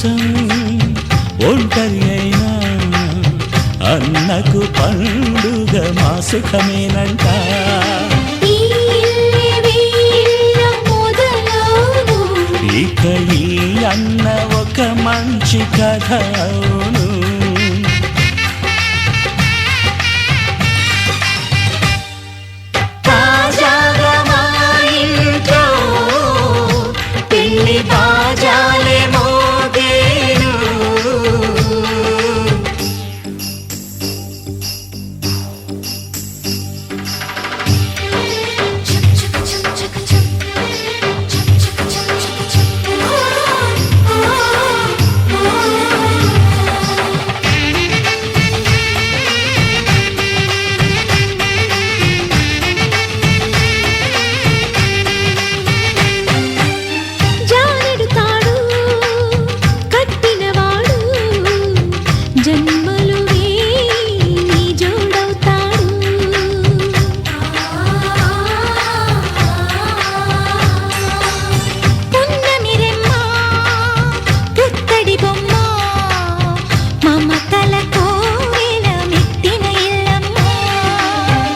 కోసం ఒంటరి అయినా అన్నకు పండుగ మా సుఖమేనంట. ఇక ఈ అన్న ఒక మంచి కథ అవును. తాజాగా మా ఇంట్లో పెళ్లి బాజాలే మోగేను.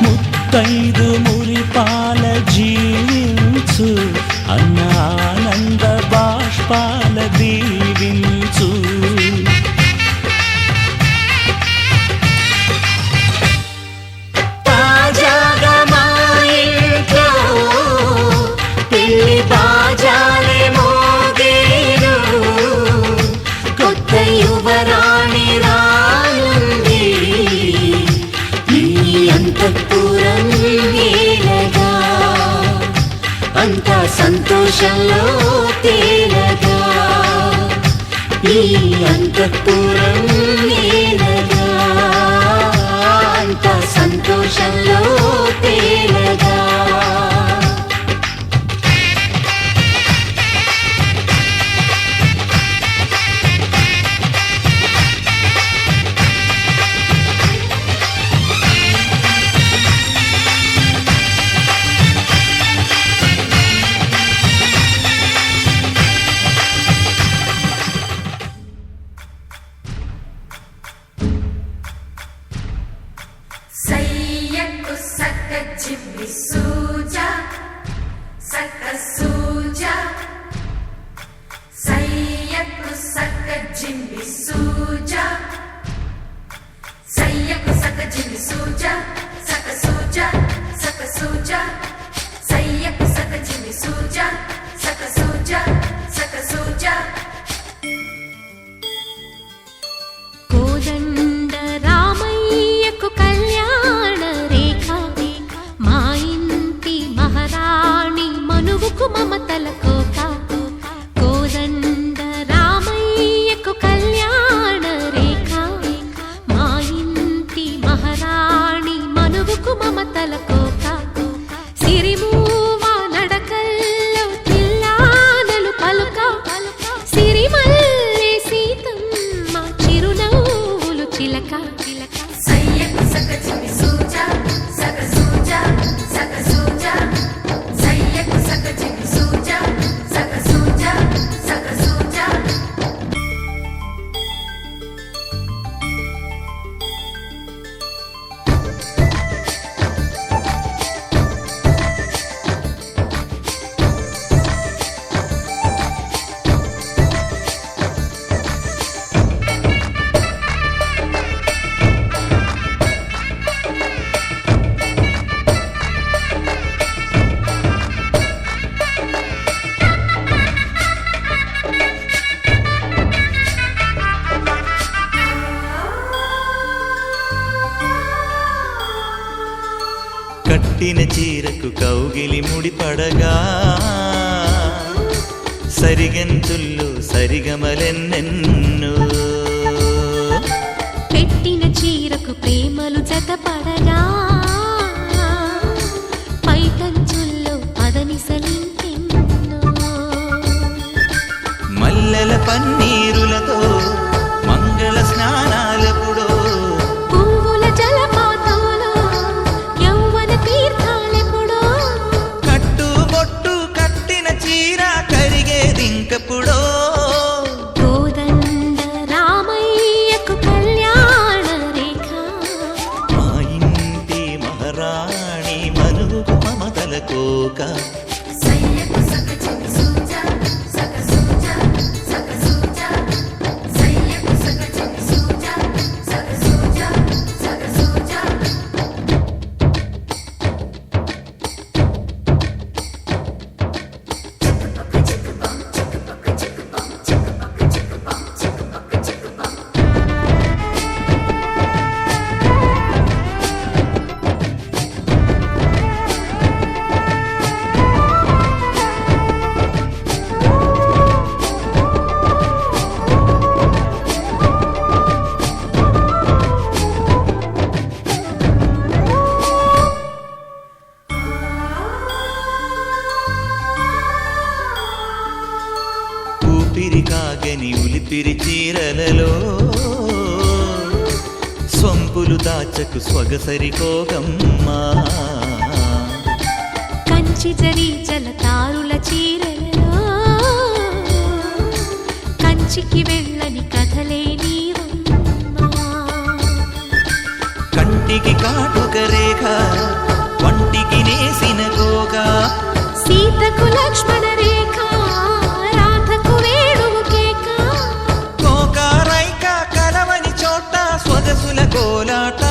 ముత్తైదు మురిపాల జీవించు అన్న ఆనంద బాష్పాల దీవించు. తాజాగా మా ఇంట్లో పెళ్లి బాజాలే మోగేను. కొత్త యువరాణి రానుంది అంతఃపురం ఏలగా, అంతా సంతోషంలో తేలగా. ఈ అంతఃపురం ఏలగా, అంతా సంతోషంలో తేలగా. Jimmy Suja, Saka Suja, Sayaku Saka Jimmy Suja, Sayaku Saka Jimmy Suja, Saka Suja, Saka Suja, Sayaku Saka Jimmy Suja, Saka Suja, Saka Suja. కోదండ రామయ్యకు కళ్యాణ రేఖ, మా ఇంటి మహారాణి మనువుకు మమతల కోక. కోదండ రామయ్యకు కళ్యాణ రేఖ, మా ఇంటి మహారాణి మనువుకు మమతల కోక. సిరిమూవ నడకల్లో తిల్లానలు పలుక, సిరిమల్లె సీతమ్మ చిరునవ్వులు చిలక. Sayaku Saka Jimmy Suja, Saka Suja, Saka Suja, Sayaku Saka Jimmy Suja, Saka Suja, Saka Suja. కట్టిన చీరకు కౌగిలి ముడిపడగా, సరిగంతుల్లో సరిగమలెన్నెన్నో. పెట్టిన చీరకు ప్రేమలు జతపడగా, పైటంచుల్లో పదనిసలింకెన్నో. మల్లెల పన్నీరులతో మంగళ స్నానాలెప్పుడో, పువ్వుల జలపాతంలో యౌవన తీర్థాలెప్పుడో. కట్టుబొట్టు కట్టిన చీర కరిగేదింకప్పుడో. కోదండ కోక సయ్యకు సక చిన్ని సూజా సక సూజా సక సూజా సయ్యకు సక చిన్ని సూజా సక సూజా సక సూజా ఊపిరి కాగని ఉలిపిరి చీరలలో సొంపులు దాచకు స్వగసరి కోగమ్మా కంచి జరి జలతారుల చీరలలో కంచికి వెళ్ళని కథలే నీవమ్మా కంటికి కాటుక రేఖ వంటికి నేసిన కోగా సీతకు లక్ష్మణ రేఖ రాధకు వేణువు కేక కోకారైక కలవని చోట స్వగసుల కోలాట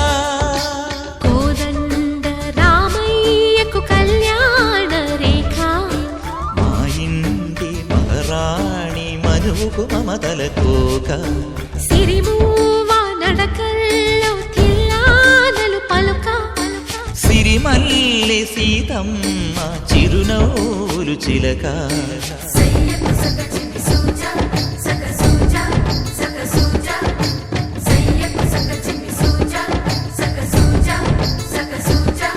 కోదండ రామయ్యకు కళ్యాణ రేఖ మా ఇంటి మహారాణి మనువుకు మమతల కోక సిరిమూవ నడకల్లో తిల్లానలు పలుక సిరిమల్లె సీతమ్మ చిరునవ్వులు చిలక సయ్యకు సక చిన్ని సూజా సక సూజా సక సూజా సయ్యకు సక చిన్ని సూజా సక సూజా సక సూజా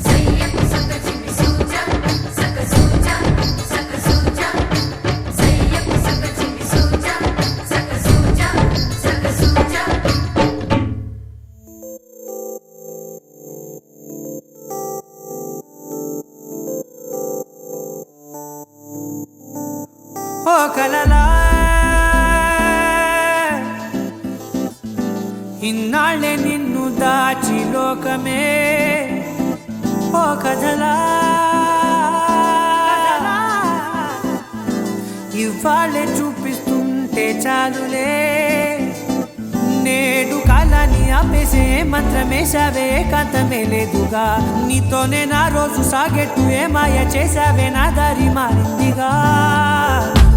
సయ్యకు సక చిన్ని సూజా సక సూజా సక సూజా సయ్యకు సక చిన్ని సూజా సక సూజా సక సూజా ఓ కలలా ఇన్నాళ్ళే నిన్ను దాచి లోకమే ఓ కథలా ఇవాళ్ళే చూపిస్తుంటే చాలులే నేడు కాలాన్ని ఆపేసే మంత్రమేశావే కాంతమే లేదుగా నీతోనే నా రోజు సాగెట్టు ఏ మాయ చేశావే నా దారి మారిందిగా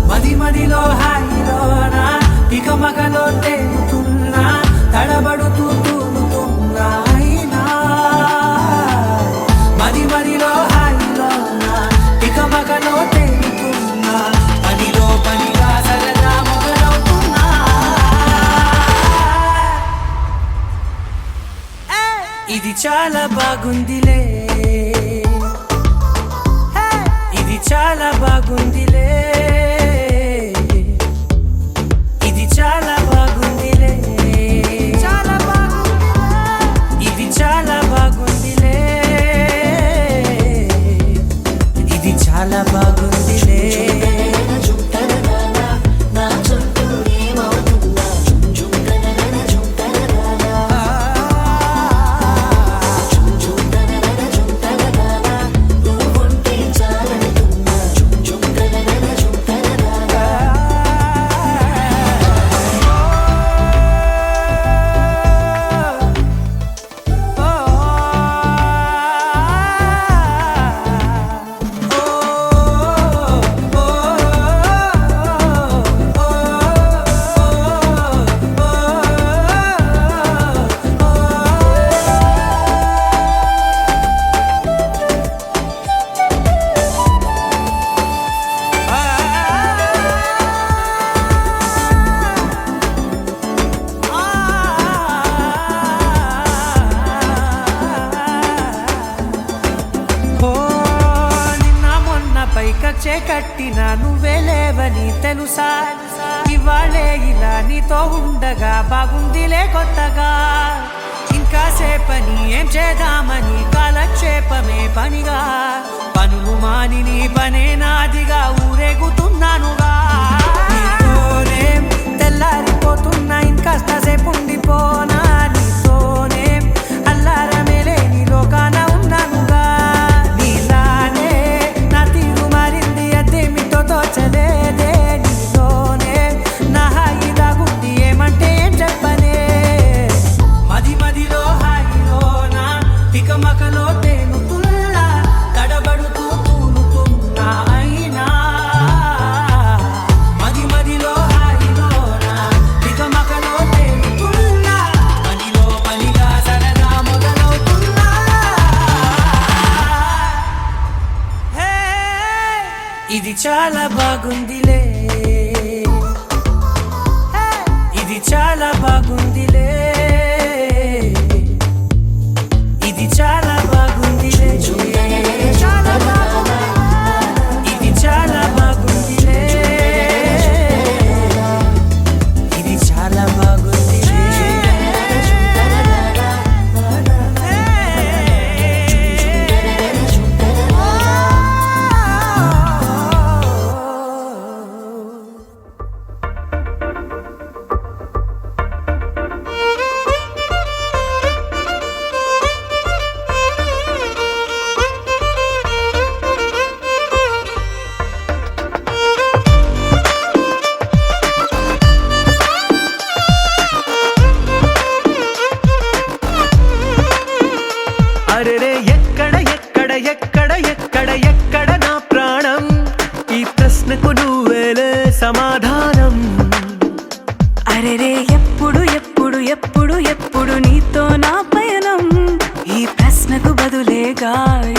మది మదిలో హాయిలోనా ఇక మగలో తేలుతున్నా తడబడుతూ తూలుతున్నా అయినా మది మదిలో హాయిలోనా ఇక మగలో తేలుతున్నా పనిలో పనిగా సరదా మొదలవుతున్నా ఇది చాలా బాగుందిలే ఇది చాలా బాగుందిలే ఇది చాలా బాగుందిలే చాలా బాగుంది ఇది చాలా బాగుందిలే ఇది చాలా బాగుందిలే పైకచ్చే కట్టిన నువ్వే లేవని తెలుసా ఇవాళే ఇలా నీతో ఉండగా బాగుందిలే కొత్తగా ఇంకా సేపని ఏం చేద్దామని కాలక్షేపమే పనిగా పనులు మాని నీ పనే నాదిగా ఊరేగుతున్నానుగా నీతోనే తెల్లారిపోతున్నా ఇంకాస్త సేపు ఉండిపోనా నీతోనే అల్లారమే లేని లోకాన ఉన్నానుగా నీలా ఇది చాలా బాగుందిలే, ఇది చాలా బాగుందిలే, ఇది చాలా బాగుందిలే, చాలా బాగుంది, ఇది చాలా బాగుందిలే, ఇది చాలా బాగుందిలే. అరెరే ఎక్కడ ఎక్కడ ఎక్కడ ఎక్కడ ఎక్కడ నా ప్రాణం, ఈ ప్రశ్నకు నువ్వేలే సమాధానం. అరెరే ఎప్పుడు ఎప్పుడు ఎప్పుడు ఎప్పుడు నీతో నా పయనం, ఈ ప్రశ్నకు బదులేగా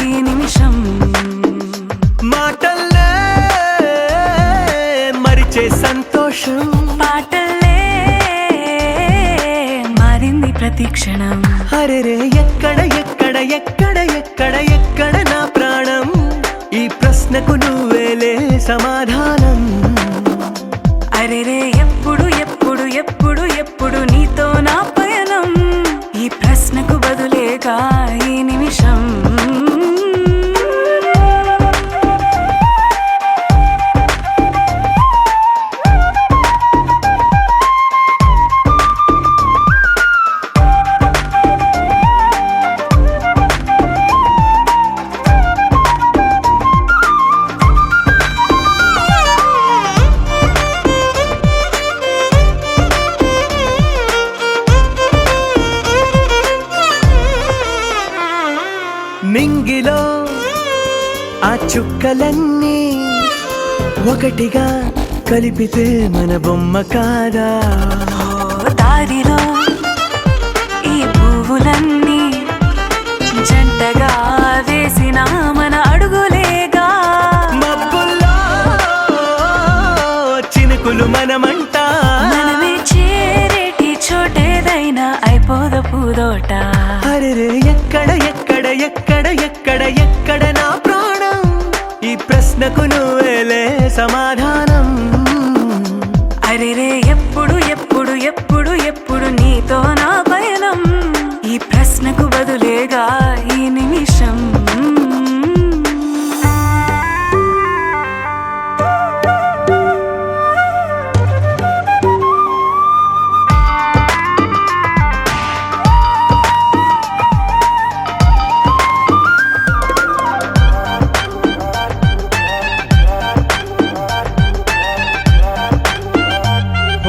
ఈ నిమిషం. మాటల్లే మరిచే సంతోషం, పాటల్లే మారింది ప్రతి క్షణం. అరెరే ఎక్కడ ఎక్కడ ఎక్కడ ఎక్కడ ఎక్కడ నా ప్రాణం, ఈ ప్రశ్నకు నువ్వేలే సమాధానం. అరెరే ఎప్పుడు ఎప్పుడు ఎప్పుడు ఎప్పుడు నీతో నా పయనం, ఈ ప్రశ్నకు బదులేగా ఈ నిమిషం. మింగిలో ఆ చుక్కలన్నీ ఒకటిగా కలిపితే మన బొమ్మ కాదా. దారిలో ఈ పువ్వులన్నీ జంటగా వేసిన మన అడుగులేగా. మబ్బుల్లో చినుకులు మనమంట, మనమే చేరేటి చోటేదైనా అయిపోద పూదోట. అరెరే ఎక్కడ ఎక్కడ ఎక్కడ ఎక్కడ ఎక్కడ నా ప్రాణం, ఈ ప్రశ్నకు నువ్వేలే సమాధానం. అరెరే ఎప్పుడు ఎప్పుడు ఎప్పుడు ఎప్పుడు నీతో నా పయనం, ఈ ప్రశ్నకు బదులేగా ఈ నిమిషం.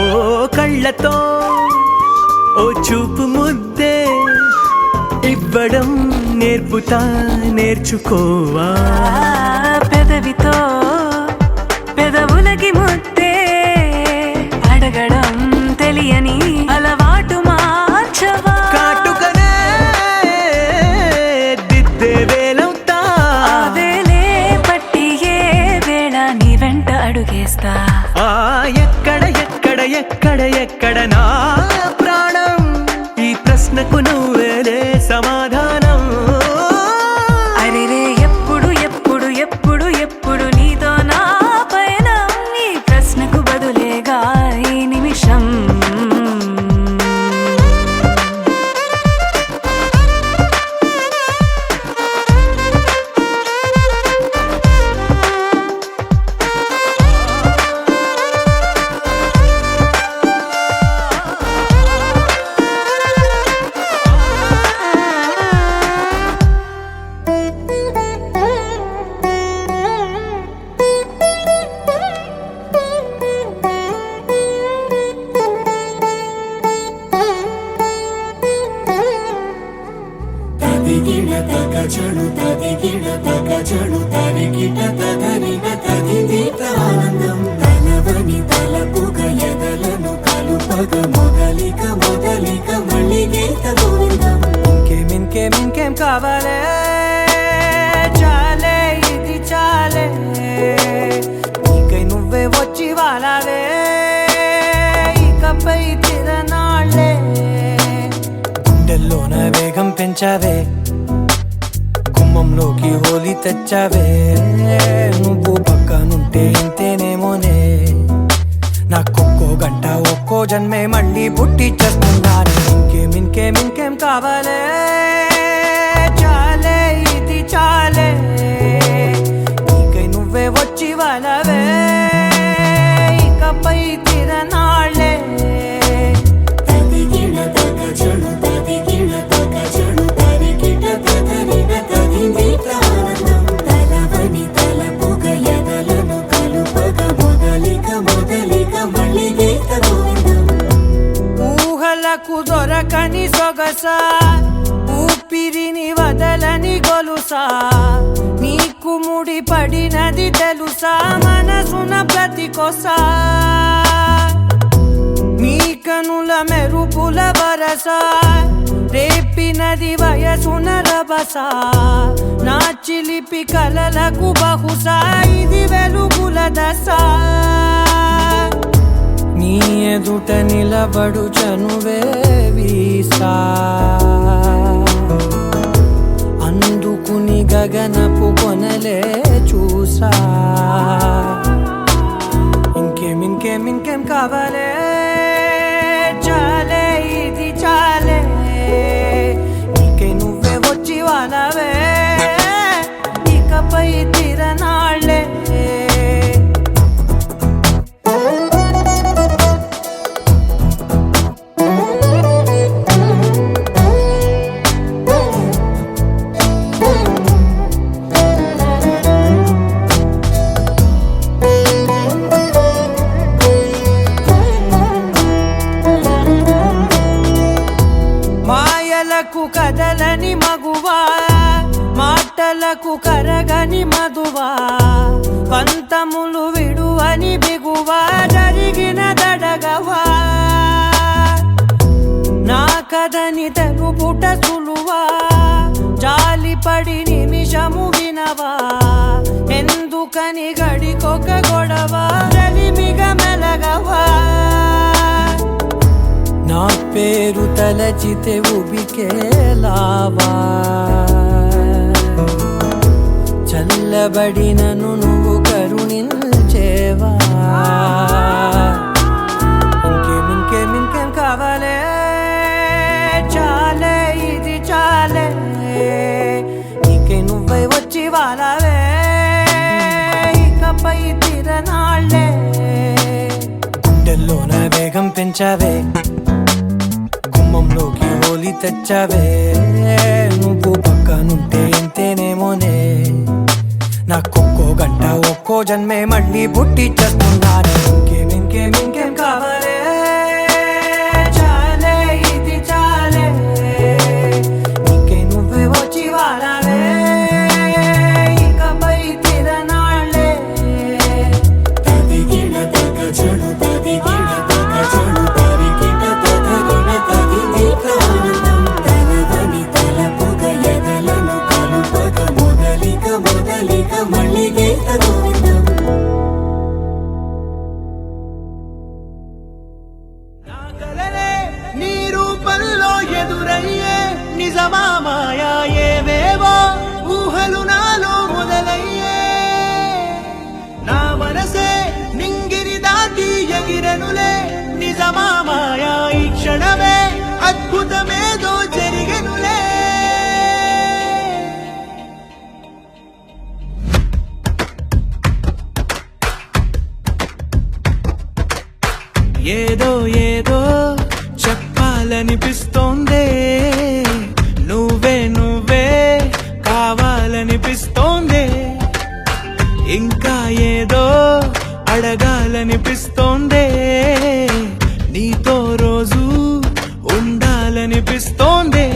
ఓ కళ్ళతో ఓ చూపు ముద్దే ఇవ్వడం నేర్పుతా, నేర్చుకోవా. పెదవితో పెదవులకి ముద్దే అడగడం తెలియని అలవాటు మార్చవా. కాటుకనే దిద్దే వేలవుతా, ఆ వేలే పట్టి ఏ వేళ నీ వెంట అడుగేస్తా. ఆ ఎక్కడ ఎక్కడ ఎక్కడ ఎక్కడ నా ప్రాణం, ఈ ప్రశ్నకు నువ్వేలే సమాధానం. అరెరే ఎప్పుడు ఎప్పుడు ఎప్పుడు ఎప్పుడు నీతో నా పయనం, ఈ ప్రశ్నకు బదులేగా ఈ నిమిషం. తదిగిడ తగజడు తదిగిడ తగజడు తరిగిట తదరిన తదిదీత ఆనందం తలవని తలపుగ ఎదలను కలుపగ మొదలిక మొదలిక మళ్ళీ గీత గోవిందం. ఇంకేం కావాలే, చాలే ఇది చాలే. పెంచావే గుమ్మంలోకి హోలీ తెచ్చావే నువ్వు పక్కనుంటే ఇంతేనేమోనే నాకొక్కో గంట ఒక్కో జన్మే మళ్ళీ పుట్టి చేస్తున్నాను ఇంకేం కావాలే చాలే ఇది చాలే నీకై నువ్వే వచ్చి వాళ్ళవే ఇకపై తిరనాళ్ళే తదిగిన తగజడు తదిగిన తగజడు తరికిట తదరిన తదిందిత ఆనందం తలవని తలపుగ ఎదలను కలుపగ మొదలిక మళ్ళీ గీత గోవిందం ఊహలకు దొరకని సొగసా ఊపిరిని వదలని గొలుసా నీకు ముడి పడినది తెలుసా మనసున ప్రతి కొసా నీ కనుల మెరుపుల వరస రేపినది వయసున రభస నా చిలిపి కలలకు బహుశా ఇది వెలుగుల దశ నీ ఎదుట నిలబడు చనువే వీసా అందుకుని గగనపు కొనలే చూసా ఇంకేం కావాలే చాలే ఇది చాలే నీకై నువ్వే వచ్చి వాళ్ళవే ఇకపై తిరనాళ్ళే మాయలకు కదలని మగువా మాటలకు కరగని మధువా పంతములు విడువని బిగువా జరిగిన దడగవా నా కథని తెలుపుట సులువా జాలిపడి నిమిషము వినవా ఎందుకని గడికొక గొడవ రలిమిగ మెలగవా నా పేరు తలచితే ఉబికేలావా చల్లబడినను నువ్వు కరుణించేవా ఇంకేం కావాలే చాలే ఇది చాలే నీకై నువ్వై వచ్చి వాళ్ళవే ఇకపై తిరనాళ్ళే గుండెల్లోన వేగం పెంచావే గుమ్మంలోకి హోలీ తెచ్చావే నువ్వు పక్కనుంటే ఇంతేనేమోనే నాకొక్కో గంట ఒక్కో జన్మే మళ్ళీ పుట్టి చేస్తున్నాను ఇంకేం కావాలే చాలే ఇది చాలే నీకై నువ్వే వచ్చి వాళ్ళవే ఇకపై తిరనాళ్ళే తదిగిన తగజడు తదిగిన తగజడు తరికిట తదరిన తదిందిత ఆనందం తలవని తలపుగ ఎదలను కలుపగ మొదలిక మళ్ళీ గీత గోవిందం నీ రూపంలో ఎదురయ్యే నిజమా మాయా ఏవేవో ఊహలు నాలో మొదలయ్యే నా మనసే నింగిరి దాటి ఎగిరెనులే నిజమా మాయా ఈ క్షణమే అద్భుతమేదో జరిగెనులే ఏదో చెప్పాలనిపిస్తోందే నువ్వే కావాలనిపిస్తోందే ఇంకా ఏదో అడగాలనిపిస్తోందే నీతో రోజు ఉండాలనిపిస్తోందే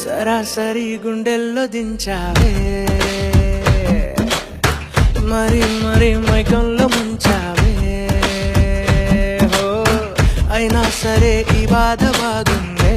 సరాసరి గుండెల్లో దించావే మరి మైకంలో ముంచావే బాధ బాగుందే.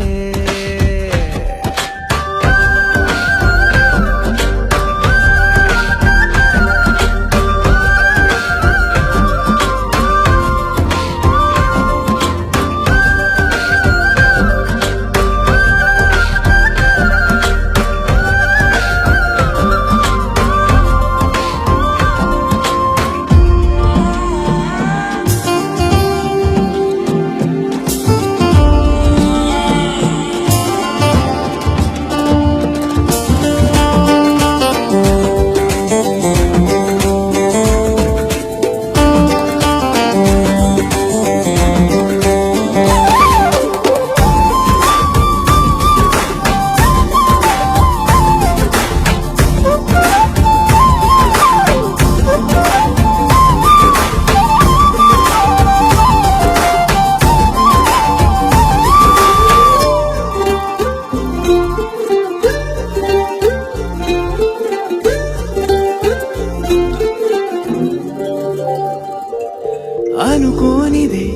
అనుకోనిదే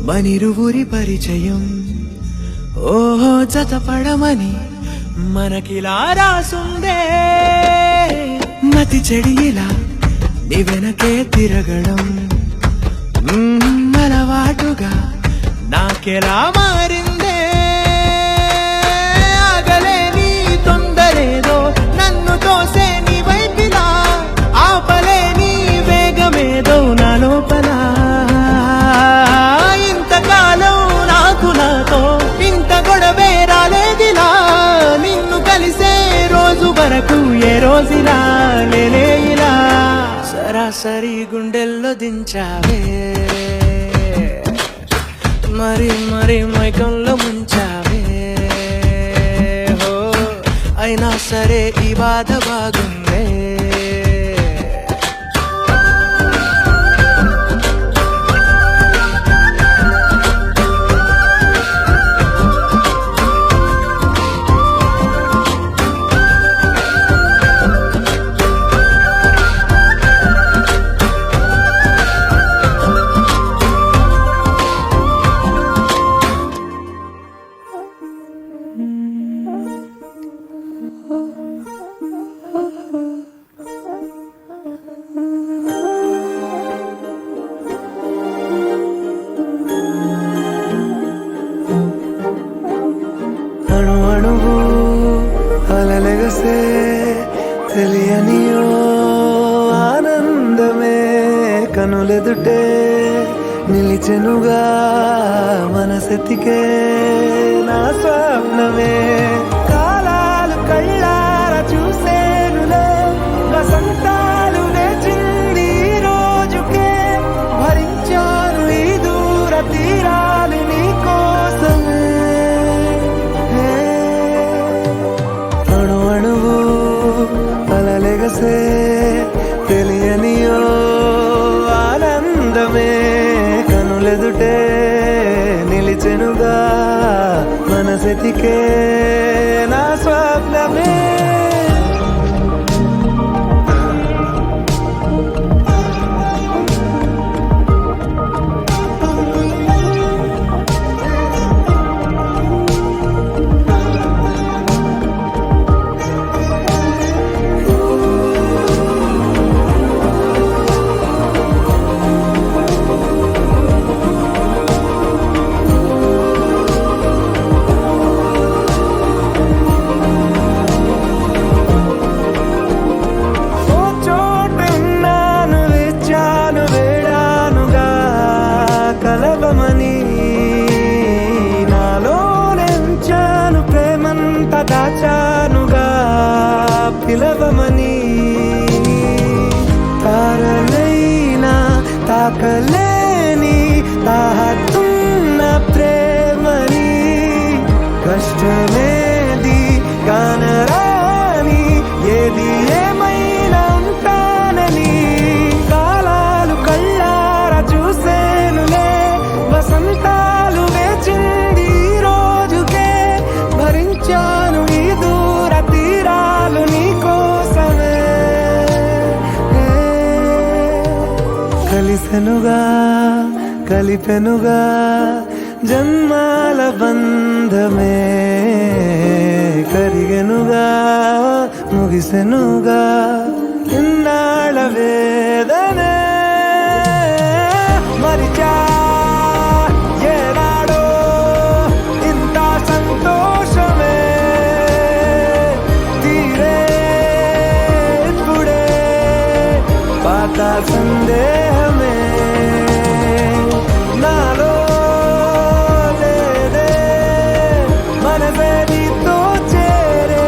మనిరువురి పరిచయం, ఓహో జతపడమని మనకిలా రాసుందే. మతి చెడిలా నీ వెనకే తిరగడం అలవాటుగా నాకెలా మారిందే. ఆగలేని తొందరేదో నన్ను తోసే నీ వైపిలా, ఆపలేని వేగమేదో నా లోపల. ఇంతకాలం నాకు నాతో ఇంత గొడవే రాలేదిలా, నిన్ను కలిసే రోజు వరకు ఏ రోజులా లేలే ఇలా. సరాసరి గుండెల్లో దించావే, మరి మరి మైకంలో ముంచావే. హో అయినా సరే ఈ బాధ బాగుందే. అణు అణువు అలలెగసే తెలియనియో ఆనందమే కనులెదుటే నిలిచెనుగా మనసెతికే నా స్వప్నమే. కాలాలు కళ్ళార చూసేనులే వసంతాలు వేచింది ఈ రోజుకే, భరించాను ఈ దూర తీరాలు నీ కోసమే. అణు అణువు అలలెగసే తెలియనియో ఆనందమే కనులెదుటే నిలిచెనుగా మనసెతికే నా స్వప్నమే. దాచానుగా పిలవమని, తారలైనా తాకలేని తాహతున్న ప్రేమని, కష్టమేది కానరాని ఏది ఏమైనా ఉంటానని. కాలాలు కళ్ళార చూసేనులే వసంతాలు వేచింది ఈ రోజుకే, భరించాను ఈ దూర తీరాలు నీ కోసమే. కలిసెనుగా కలిపెనుగా జన్మాల బంధమే కరిగెనుగా ముగిసెనుగా ఇన్నాళ్ళ వేదనే మరిచా ఏనాడో ఇంత సంతోషమే తీరే ఇప్పుడే పాత సందేహమే నాలో లేదే మనసే నీతో చేరే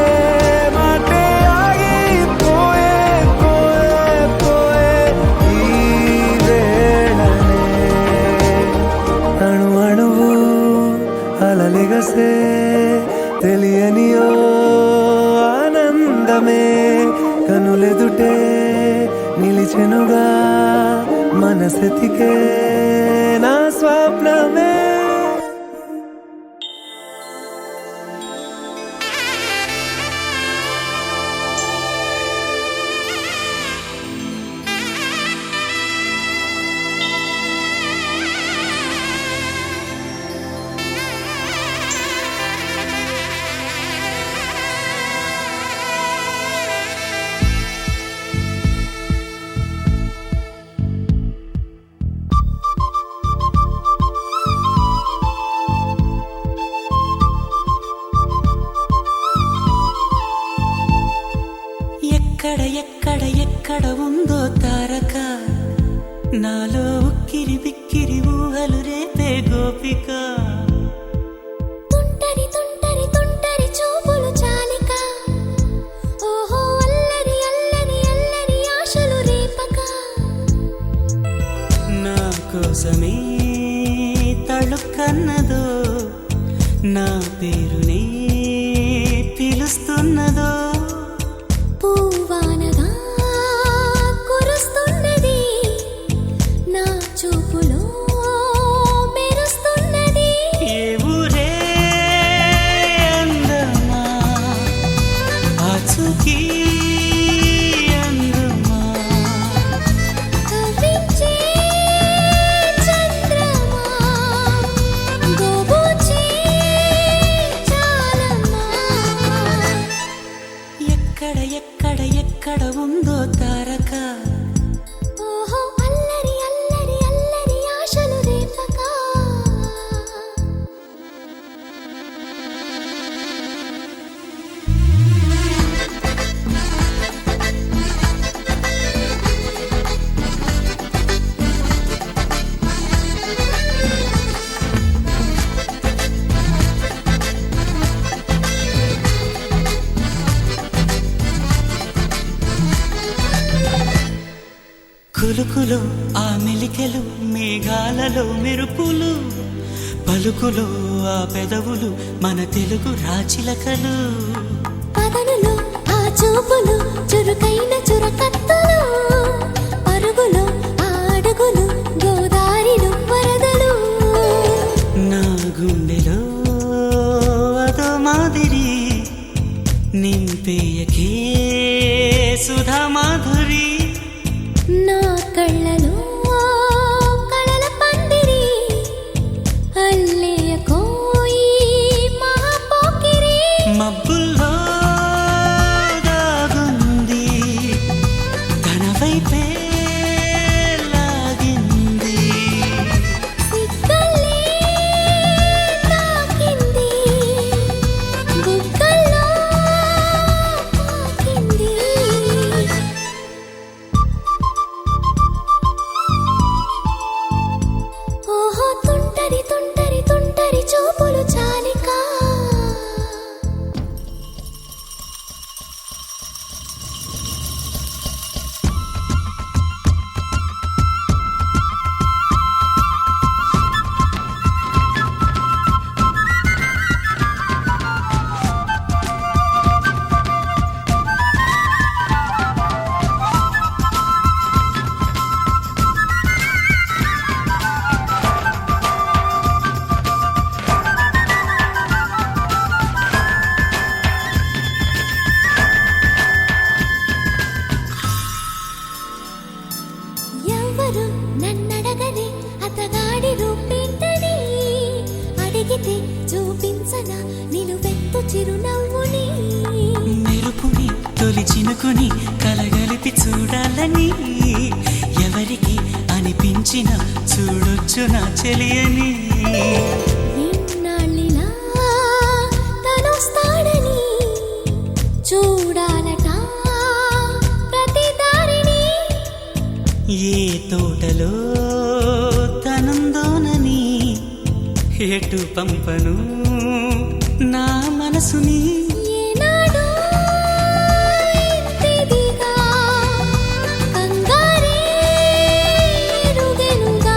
మాటే ఆగిపోయే పోయే పోయే ఈ వేళనే అణు అణువు అలలిగసే తెలియనియో ఆనందమే కనులెదుటే నిలిచెనుగా మనసెతికే నా స్వప్నమే ఎక్కడ ఎక్కడ ఎక్కడ ఉందో తారక నాలో ఉక్కిరి బిక్కిరి ఊహలు రేపే గోపిక తుంటరి తుంటరి తుంటరి చూపులు చాలిక ఓహో అల్లరి అల్లరి అల్లరి ఆశలు రేపక నా కోసమే తళుక్కన్నదో నా పేరునే పిలుస్తున్నదో పూవానగా కురుస్తున్నది నా చూపులో మెరుస్తున్నది ఏ ఊరే అందమా ఆచూకీ అందమా కవ్వించే చంద్రమా గోబూచే చాలమ్మా ఎక్కడ ఎక్కడ ఎక్కడ ఉందో తారక ఓహో అల్లరి అల్లరి అల్లరి ఆశలు రేపక కులుకులో ఆ మెలికెలు మేఘాలలో మెరుపులు పలుకులో ఆ పెదవులు మన తెలుగు రాచిలకలు పదనులు ఆ చూపులు చురుకైన చురకత్తులు పరుగులు ఆ అడుగులు గోదారిలు వరదలు నా గుండెలో అదో మాదిరి నింపేయకే సుధా మాధురి నా కళ్ళలో కళల పందిరి అల్లేయ కోయి మహాపోకిరి మబ్బుల్లో దాగుంది తన వైపే లాగింది సిగ్గలే తాకింది బుగ్గల్లో తాకింది చినుకుని కలగలిపి చూడాలని ఎవరికి అనిపించిన చూడొచ్చు నా చెలియని ఇన్నాళ్ళిలా తనొస్తాడని చూడాలట ప్రతి దారిని ఏ తోటలో తనందోనని ఎటు పంపను నా మనసుని ఏనాడో ఇంతిదిగా కంగారే ఎరుగెనుగా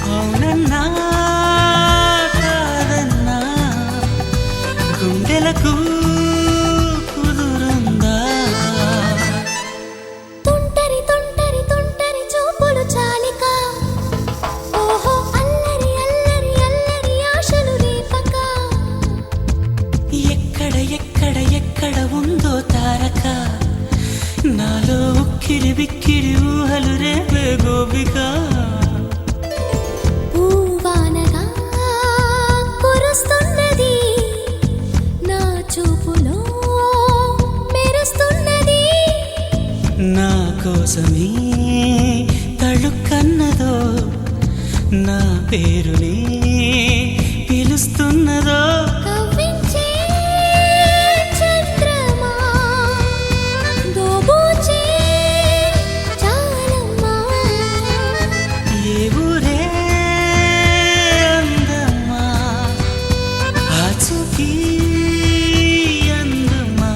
అవునన్నా కాదన్నా గుండెలకు కుదురుందా తుంటరి తుంటరి తుంటరి చూపులు చాలిక ఓహో అల్లరి అల్లరి అల్లరి ఆశలు రేపక ఎక్కడ ఎక్కడ ఎక్కడ ఉందో తారక నాలో ఉక్కిరి బిక్కిరి ఊహలు రేపే గోపిక పూవానగా కురుస్తున్నది నా చూపులో మెరుస్తున్నది నా కోసమే తళుక్కన్నదో నా పేరుని పిలుస్తున్నదో కవ్వించే చంద్రమా దోబూచే చాలమ్మా ఏ ఊరే అందమ్మా ఆచూకీ అందమ్మా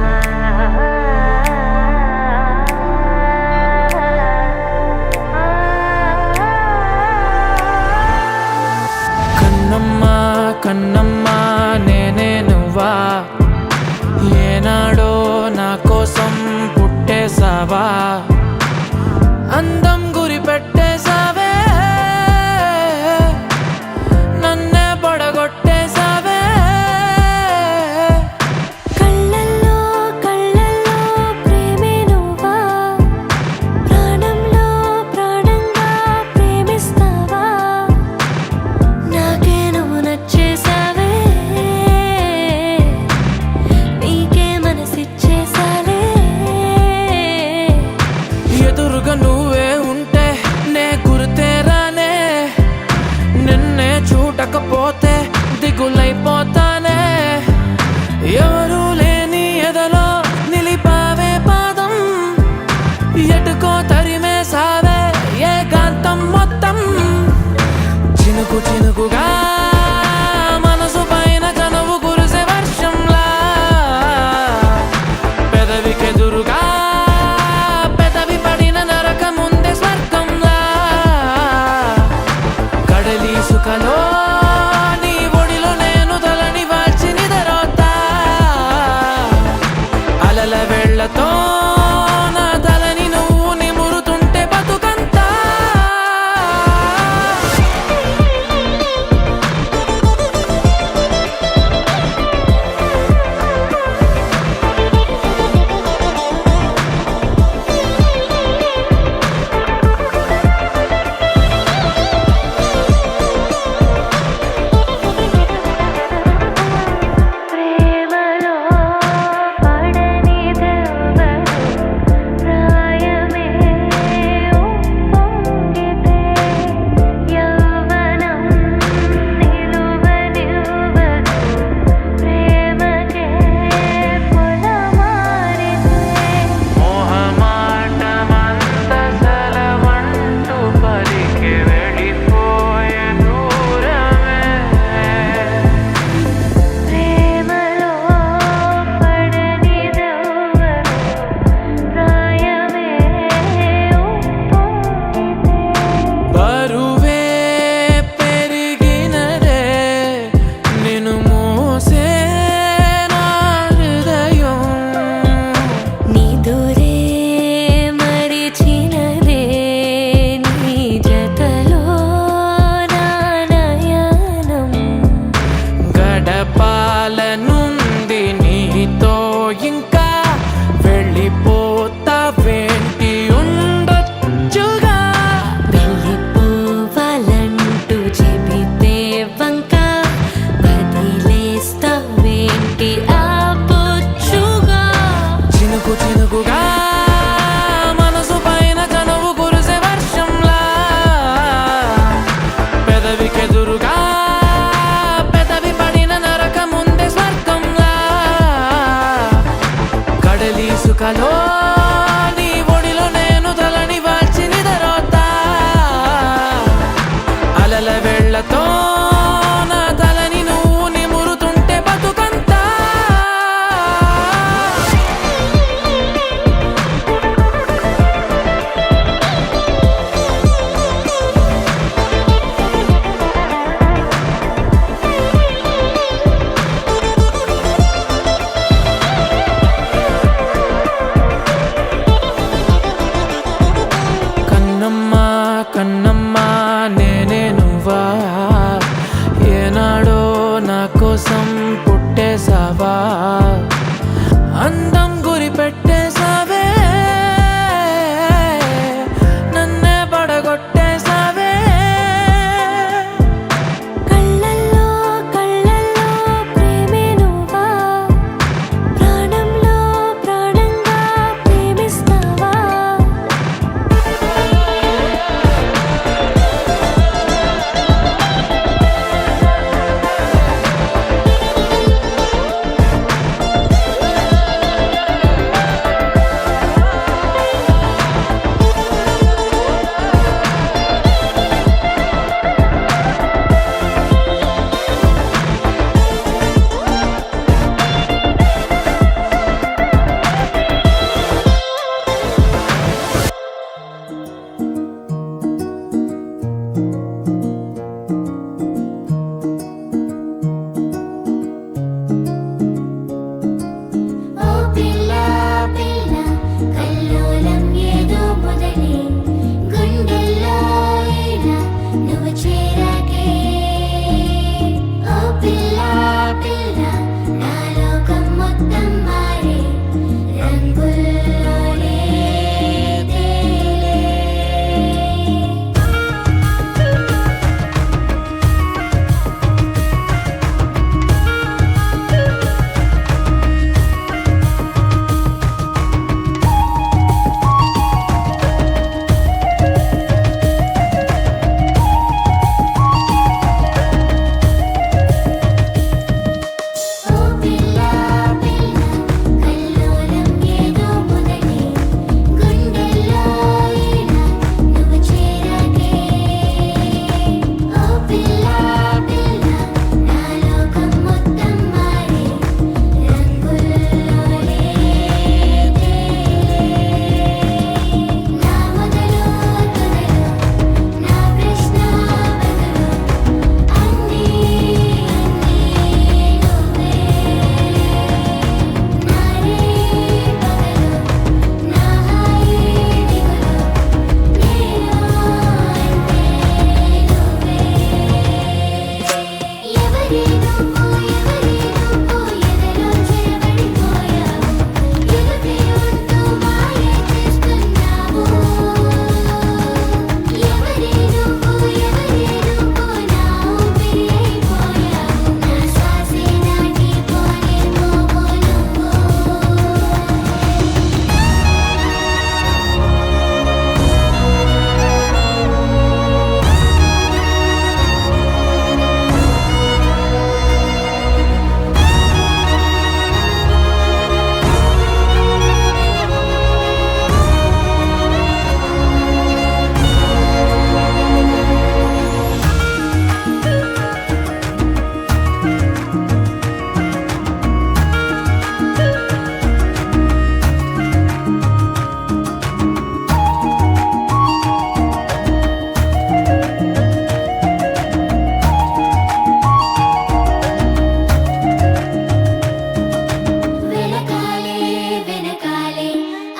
ఆ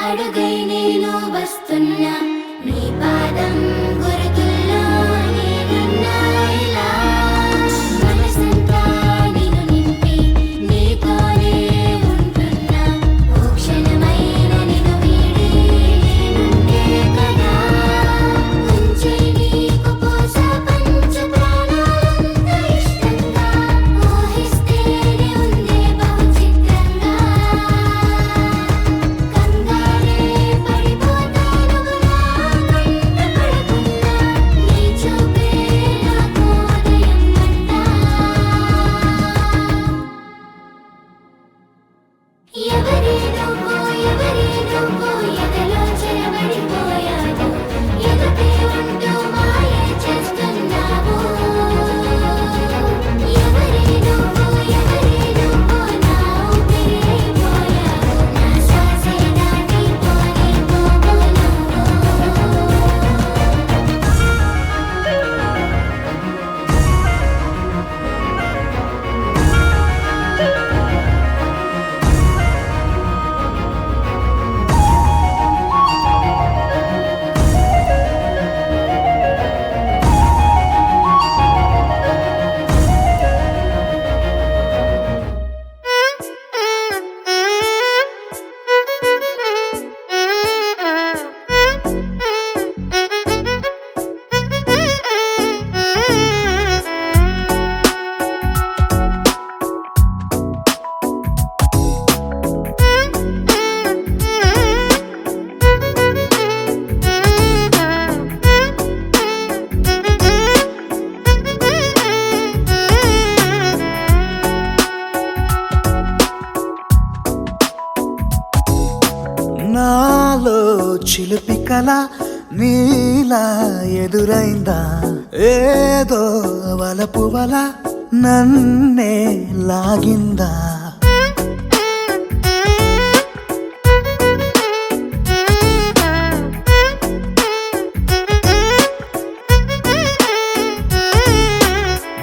అడుగై నేను వస్తున్నా నీ పాదం గురుతుల్లో నేనున్నా ఇలా మనసంతా నిన్ను నింపి నీతోనే ఉంటున్నా ఓ క్షణమైన నిన్ను వీడి నేనుండే కదా ఉంచే నీకు పోస పంచ ప్రాణాలంత ఇష్టంగా ఊహిస్తేనే ఉందే బహు చిత్రంగా కంగారే పడిపోతాను నా కంట పడకున్నా నీ చూపే నాకు ఉదయం మంట ఎవరి నువ్వు ఎదలో చెరబడిపోయావు ఎదుటే ఉంటూ మాయ చేస్తున్నావు ఎవరి నువ్వు నా ఊపిరి అయిపోయావు నా శ్వాసే దాటిపోని పోవు నాలో చిలిపి కల నీలా ఎదురైందా ఏదో వలపు వల నన్నే లాగిందా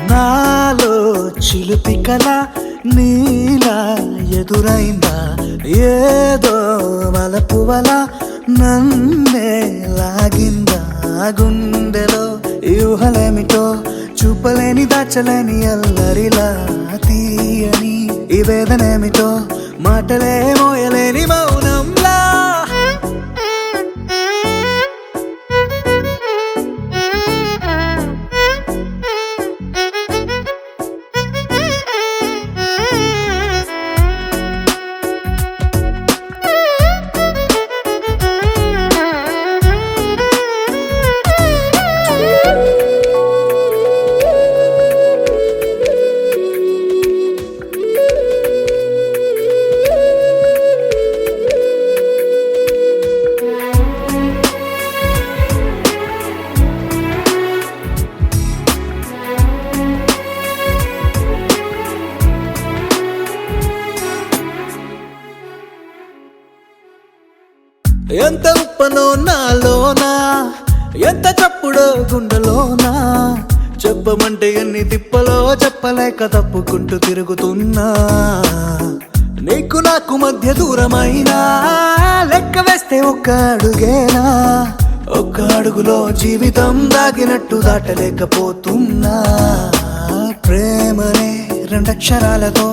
నాలో చిలిపి కల నీలా ఎదురైందా ఏదో వలపు వల నన్నే లాగిందా గుండెలో యూహలేమిటో చూపలేని దాచలేని అల్లరిలా తీయని ఈ వేదనేమిటో మాటలే మోయలేని మౌనంలా ఎంత ఉప్పనో నాలోనా ఎంత చప్పుడో గుండెలోనా చెప్పమంటే ఎన్ని తిప్పలో చెప్పలేక తప్పుకుంటూ తిరుగుతున్నా నీకు నాకు మధ్య దూరమైనా లెక్క వేస్తే ఒక్క అడుగేనా ఒక్క అడుగులో జీవితం దాగినట్టు దాటలేకపోతున్నా ప్రేమనే రెండక్షరాలతో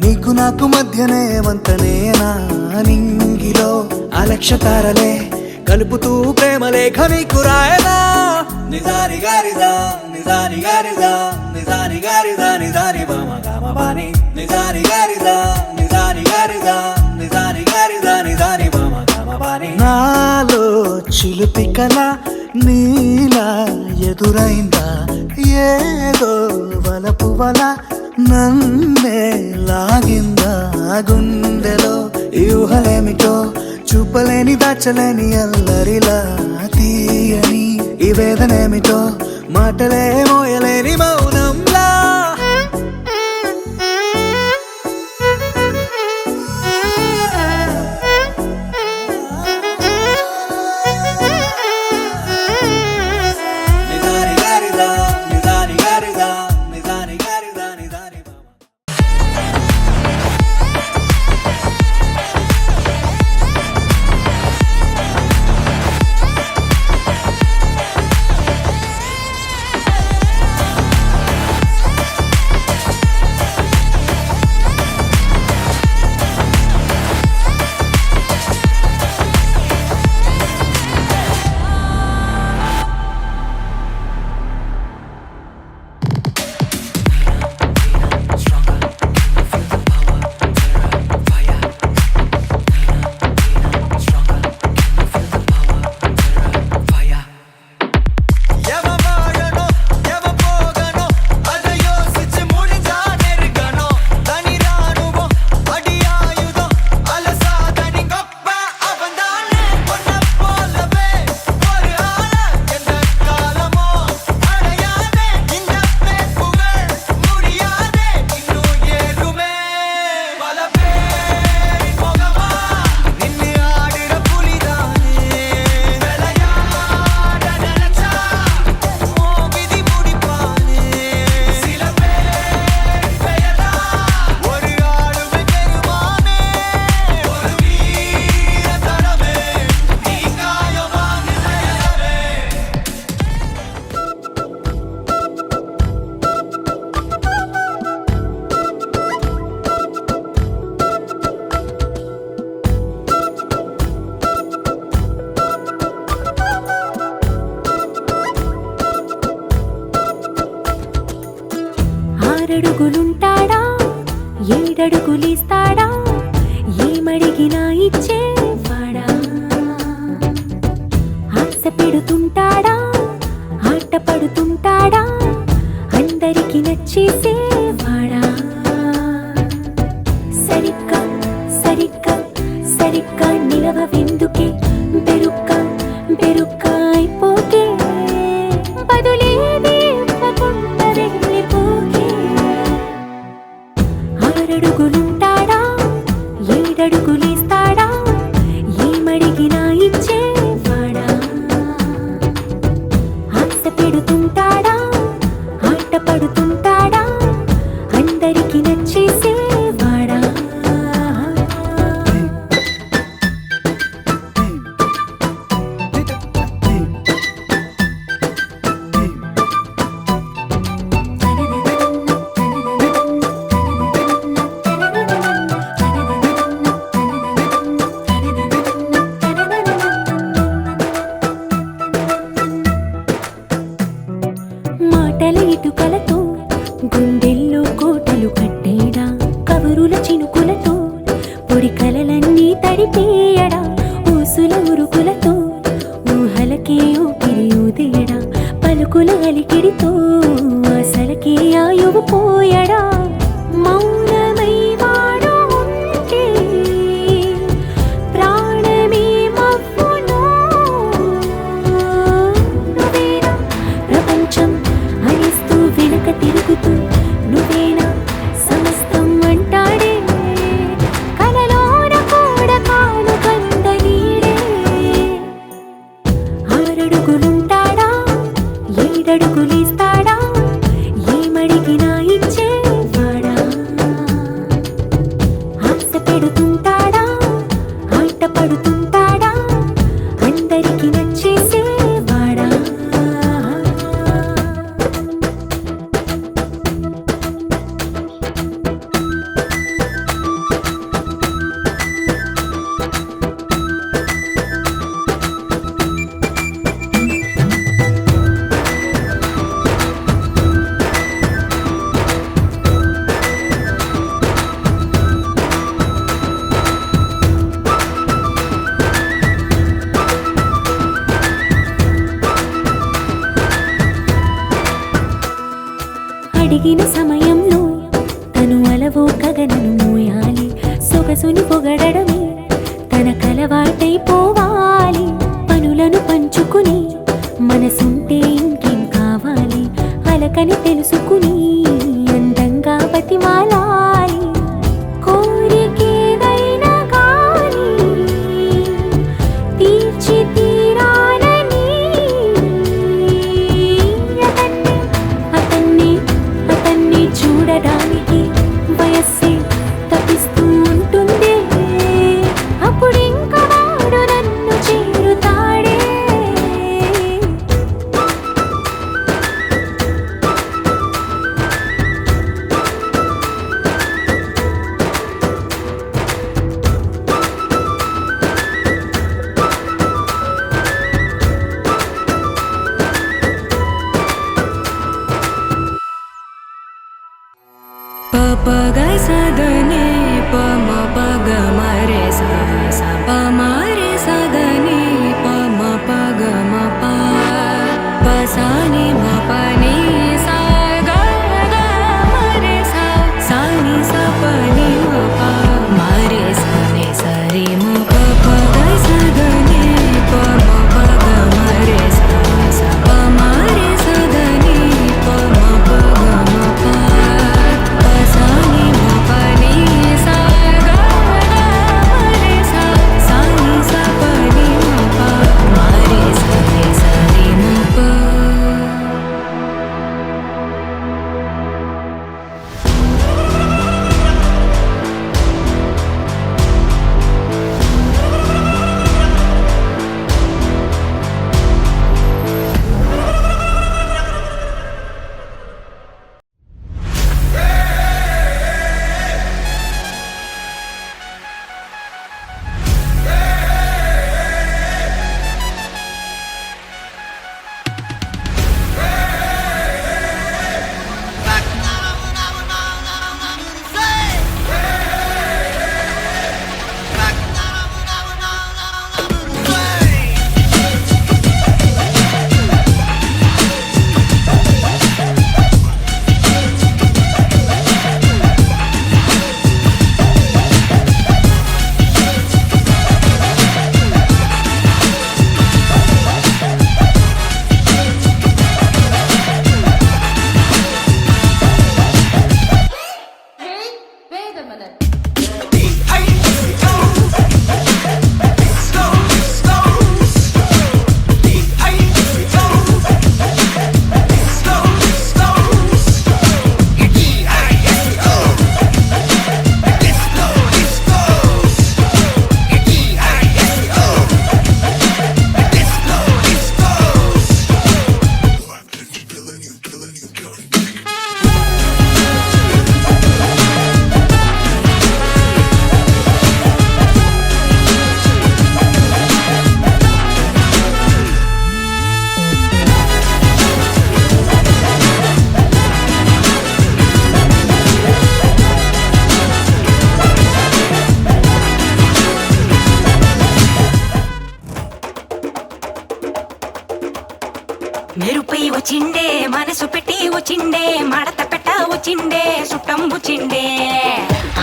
నీకు నాకు మధ్యనే వంతనేనా నింగిలో అలక్ష తారలే కలుపుతూ ప్రేమ లేఖ నీకు రాయనా నిజాని గారిదా నిజాని గారిదా నిజాని గారిదా నిజాని బామ గామ బాని నిజాని గారిదా నిజాని గారిదా నిజాని గారిదా నిజాని బామ గామ బాని నాలో చిలిపి కల నీలా ఎదురైందా ఏదో వలపు వల నన్నే లాగిందా గుండెలో యూహలేమిటో చూపలేని దాచలేని అల్లరిలా తీయని ఈ వేదనేమిటో మాటలే మోయలేని మౌనంలా ఆరడుగులుంటాడా ఏడడుగులిస్తాడా ఏమడిగినా ఇచ్చేవాడా ఆశ పెడుతుంటాడా ఆట పడుతుంటాడా అందరికి నచ్చేసేవాడా సరిగ్గా సరిగ్గా సరిగ్గా నిలవెందుకే బెరుక్క అయిపోకే బదులేది ఇవ్వకుండా వెళ్ళిపోకే ఆరడుగులుంటాడా ఏడడుగులేస్తాడా ఏమడిగినా ఇచ్చేవాడా ఆశ పెడుతుంటాడా ఆట పడుతుంటాడా అందరికి నచ్చేసేవాడా మాటల ఇటుకలతో గుండెల్లో కోటలు కట్టేడా కబురుల చినుకులతో పొడి కలలన్నీ తడిపేయడా ఊసుల ఉరుకులతో ఊహలకే ఊపిరి ఊదేయడా పలుకుల అలికిడితో అసలకే ఆయువు పోయడా మౌనమై వాడు ఉంటే ప్రాణమే మవ్వును నువ్వేనా ప్రపంచం అనిస్తూ వెనుక తిరుగుతూ నువ్వేనా సమస్తం అంటాడే కలలోన కూడా కాను కంద నీడే ఆరడుగులుంటాడా ఏడడుగులేస్తాడా ఏమడిగినా ఇచ్చేవాడా ఆశ పెడుతుంటాడా ఆట పడుతుంటాడా అందరికి నచ్చేసేవాడా అడిగిన సమయంలో తను అలవో గగనను మోయాలి సొగసుని పొగడమే తన కలవాటైపోవాలి పనులను పంచుకుని మనసుంటే ఇంకేం కావాలి అలకని తెలుసుకుని అందంగా బతిమాలాలి కోరికేదైనా గాని తీర్చి తీరాలని అతన్ని చూడడానికి వయస్సే తప్పిస్తూ ఉంటుంది అప్పుడింక వాడు నన్ను చేరుతాడే పగ సదని పమ పగ మరే స ప మరే సదని మెరుపై వచ్చిండే మనసు పెట్టి వచ్చిండే మడత పెట్ట వచ్చిండే సుట్టం వచ్చిండే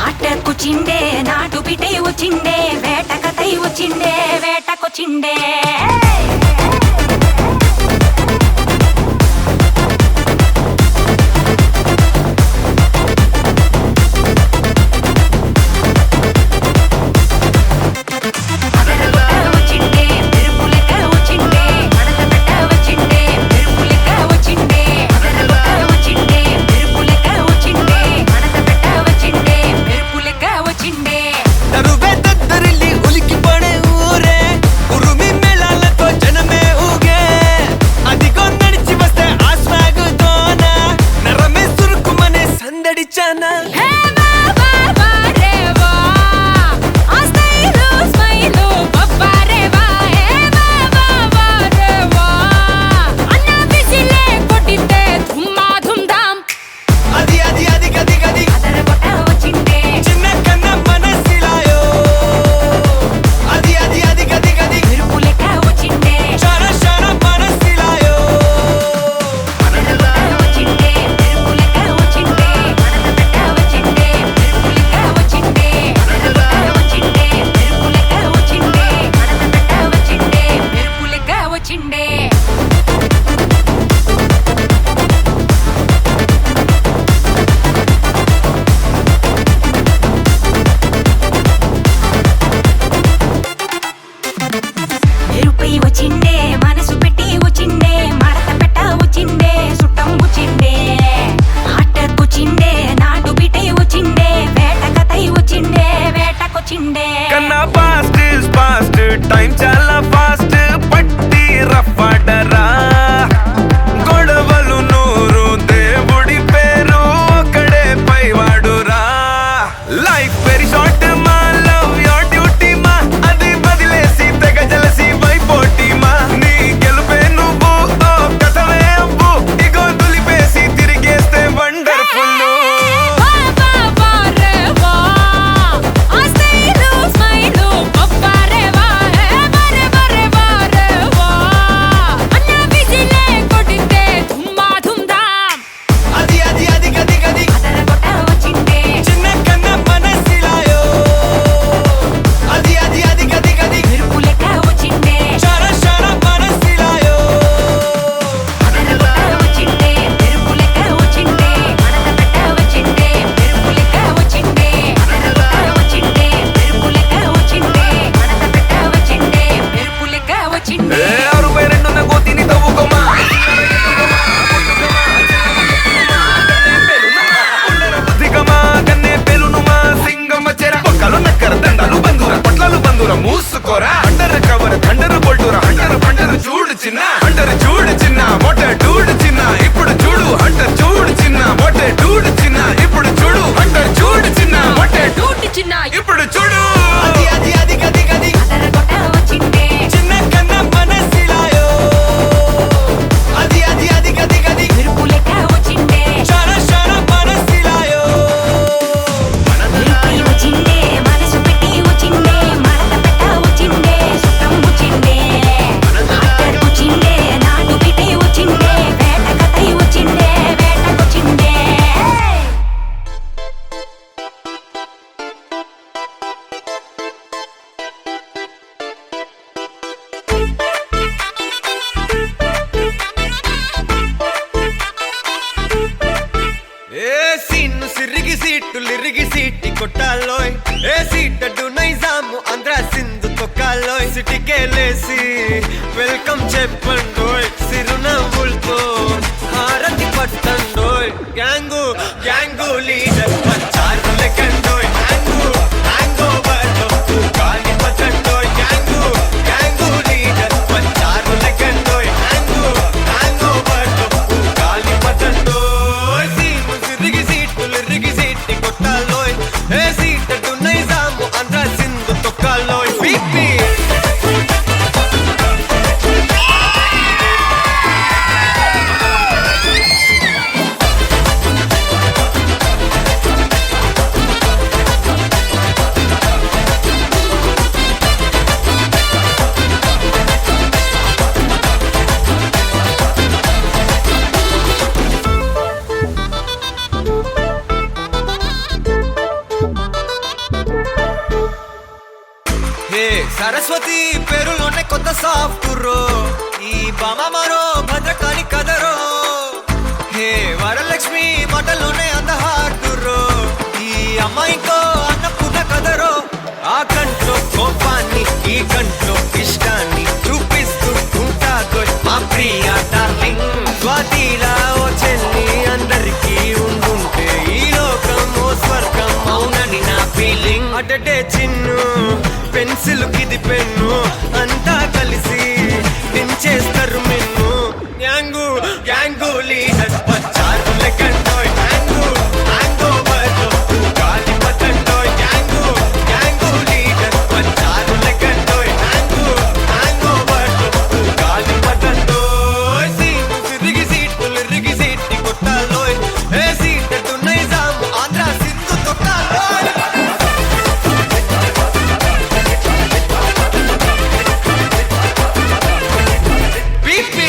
ఆటకొచ్చిండే నాటు పిటే వచ్చిండే వేటకతై వచ్చిండే వేటకొచ్చిండే వెల్కమ్ చెప్పండోయ్ సిరునవ్వులతో హారతి పట్టండోయ్ గ్యాంగు గ్యాంగు లీడర్ పంచారు లెక్కండోయ్ హ్యాంగు హ్యాంగ్ ఓవర్లో గాలి పట్టండోయ్ గ్యాంగు గ్యాంగు లీడర్ పంచారు లెక్కండోయ్ హ్యాంగు హ్యాంగ్ ఓవర్లో గాలి పట్టండోయ్ సీము సిరిగి సీటి కొట్టాలోయ్ ఏ సీటడు నైజాము ఆంధ్ర సింధు తొక్కాలోయ్ బీపీ సాఫ్ట్ రో ఈ బామ మరో భద్రకాళి కదరో హే వరలక్ష్మి మాటలోనే అంద హార్ట్ రో ఈ అమ్మాయికో అన్నపూర్ణ కదరో ఆ కంట్లో కోపాన్ని ఈ కంట్లో ఇష్టాన్ని చూపిస్తూ ఉంటాదో మా ప్రియ డార్లింగ్ స్వాతిలా ఓ చెల్లి అందరికీ ఉండుంటే ఈ లోకం ఓ స్వర్గం అవునని నా ఫీలింగ్ అటటే చిన్ను పెన్సిల్ కిది పెన్ను అంతా కలిసి దించేస్తారు మిన్ను గ్యాంగు గ్యాంగు లీడర్ వచ్చారు లెక్కండోయ్ గ్యాంగు హ్యాంగ్ ఓవర్ గాలి పతండోయ్ గ్యాంగు గ్యాంగు లీడర్ వచ్చారు లెక్కండోయ్ గ్యాంగు హ్యాంగ్ ఓవర్ గాలి పతండోయ్ సిరిగి సీట్ కొట్టాలోయ్ ఏ సీట్ నైజాం ఆంధ్ర సింధు తొక్కాలోయ్ బీపీ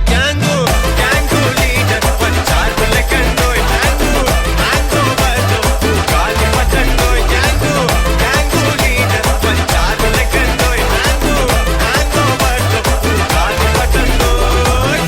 గ్యాంగు గ్యాంగు లీడర్ వచ్చారు లెక్కండోయ్ గ్యాంగు హ్యాంగ్ ఓవర్ గాలి పతండోయ్ గ్యాంగు గ్యాంగు లీడర్ వచ్చారు లెక్కండోయ్ గ్యాంగు హ్యాంగ్ ఓవర్ గాలి పతండోయ్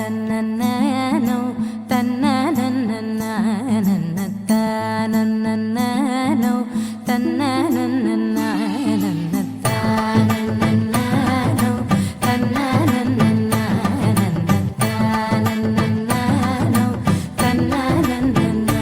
తనననననో, తననననననన, తనననననో, తననననననన, తనననననో, తననననననన, తనననననో, తననననననన.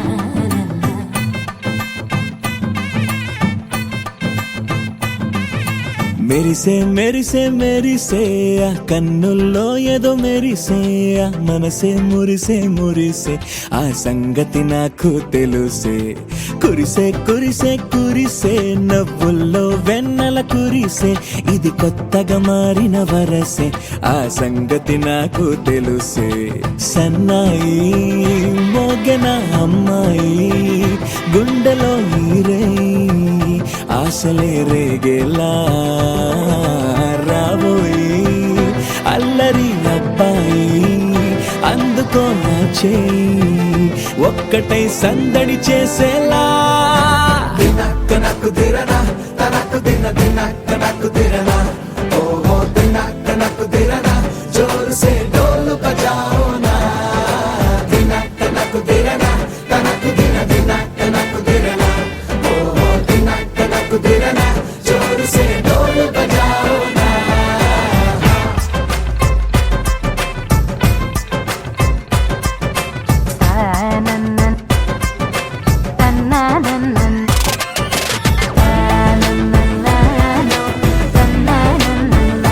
మెరిసే మెరిసే మెరిసే ఆ కన్నుల్లో ఏదో మెరిసే ఆ మనసే మురిసే మురిసే ఆ సంగతి నాకు తెలుసే కురిసే కురిసే కురిసే నవ్వుల్లో వెన్నెల కురిసే ఇది కొత్తగా మారిన వరసే ఆ సంగతి నాకు తెలుసే సన్నాయి మోగెన అమ్మాయి గుండెలో ఈరే ఆశలే రేగేలా రాబోయి అల్లరి అబ్బాయి అందుకో నా చేయి ఒక్కటై సందడి చేసేలా దినక్క నాకు దిరనా తనకు దిన దినక్క నాకు దిరనా ఓహో దినక్క నాకు దిరనా జోరు సే డోలు బజాओ నా దినక్క నాకు దిరనా తనకు దిన దినక్క నాకు దిరనా ఓహో దినక్క నాకు దిరనా జోరు సే డోలు బజాओ నా తనననన, తననననన, తనననననో, తనననననన,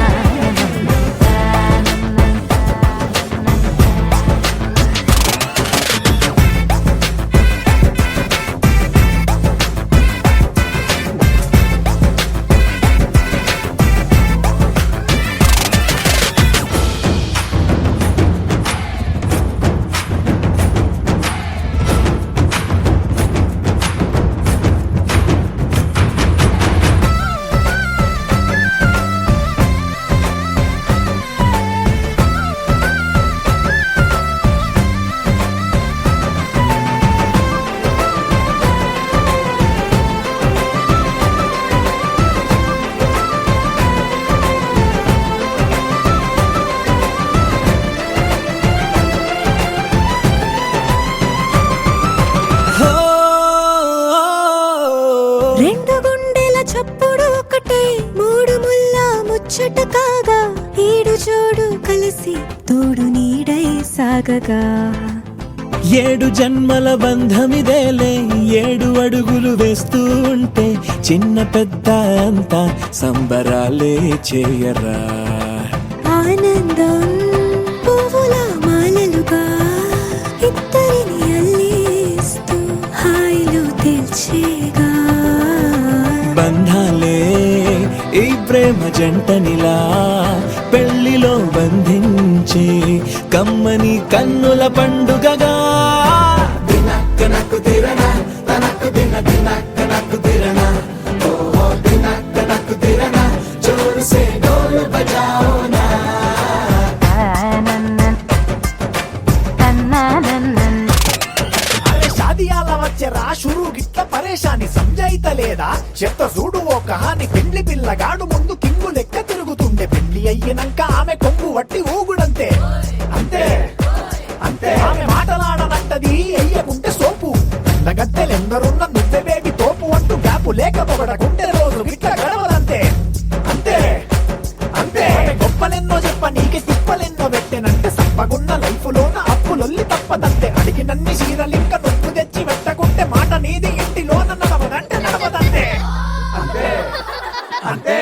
రెండు గుండెల చప్పుడు ఒకటే మూడు ముల్ల ముచ్చట కాగా ఈడు జోడు కలిసి తోడు నీడై సాగగా ఏడు జన్మల బంధమిదేలే ఏడు అడుగులు వేస్తూ ఉంటే చిన్న పెద్ద అంతా సంబరాలే చేయరా ఆనందం జంటనిలా పెళ్లిలో బంధించే కమ్మని కన్నుల పండుగగా దినక్క నక్కు తిరణ తనకు దిన దినక్క నక్కు తిరణ ఓహో దినక్క నక్కు తిరణ జోరు సే డోలు బజాओ నా షాదియాల వచ్చెరా షురు గిట్ల పరేషాని సంజాయితలేదా చెత్త చూడు ఓ కహాని పెళ్లి పిల్లగాడు ముందు కింగు లెక్క తిరుగుతుండే పెళ్లి అయ్యినంక ఆమె కొంగు వట్టి ఊగుడంతే అంతే అంతే ఆమె మాటలాడనంటది అయ్యకుంటే సోపు నగద్దెలెందరున్న నువ్వే బేబీ తోపు అంటూ గ్యాపు లేక పొగడకుంటే రోజు గిట్ల గడవదంతే అంతే అంతే గొప్పలెన్నో చెప్ప నీకే తిప్పలెన్నో పెట్టెనంటే సప్పగున్న లైఫ్ లోన అప్పులొల్లి తప్పదంతే అడిగినన్ని చీరలింక నొప్పు తెచ్చి పెట్టకుంటే మాట నీది ఇంటిలోన నడవదంటే నడవదంతే అంతే అంతే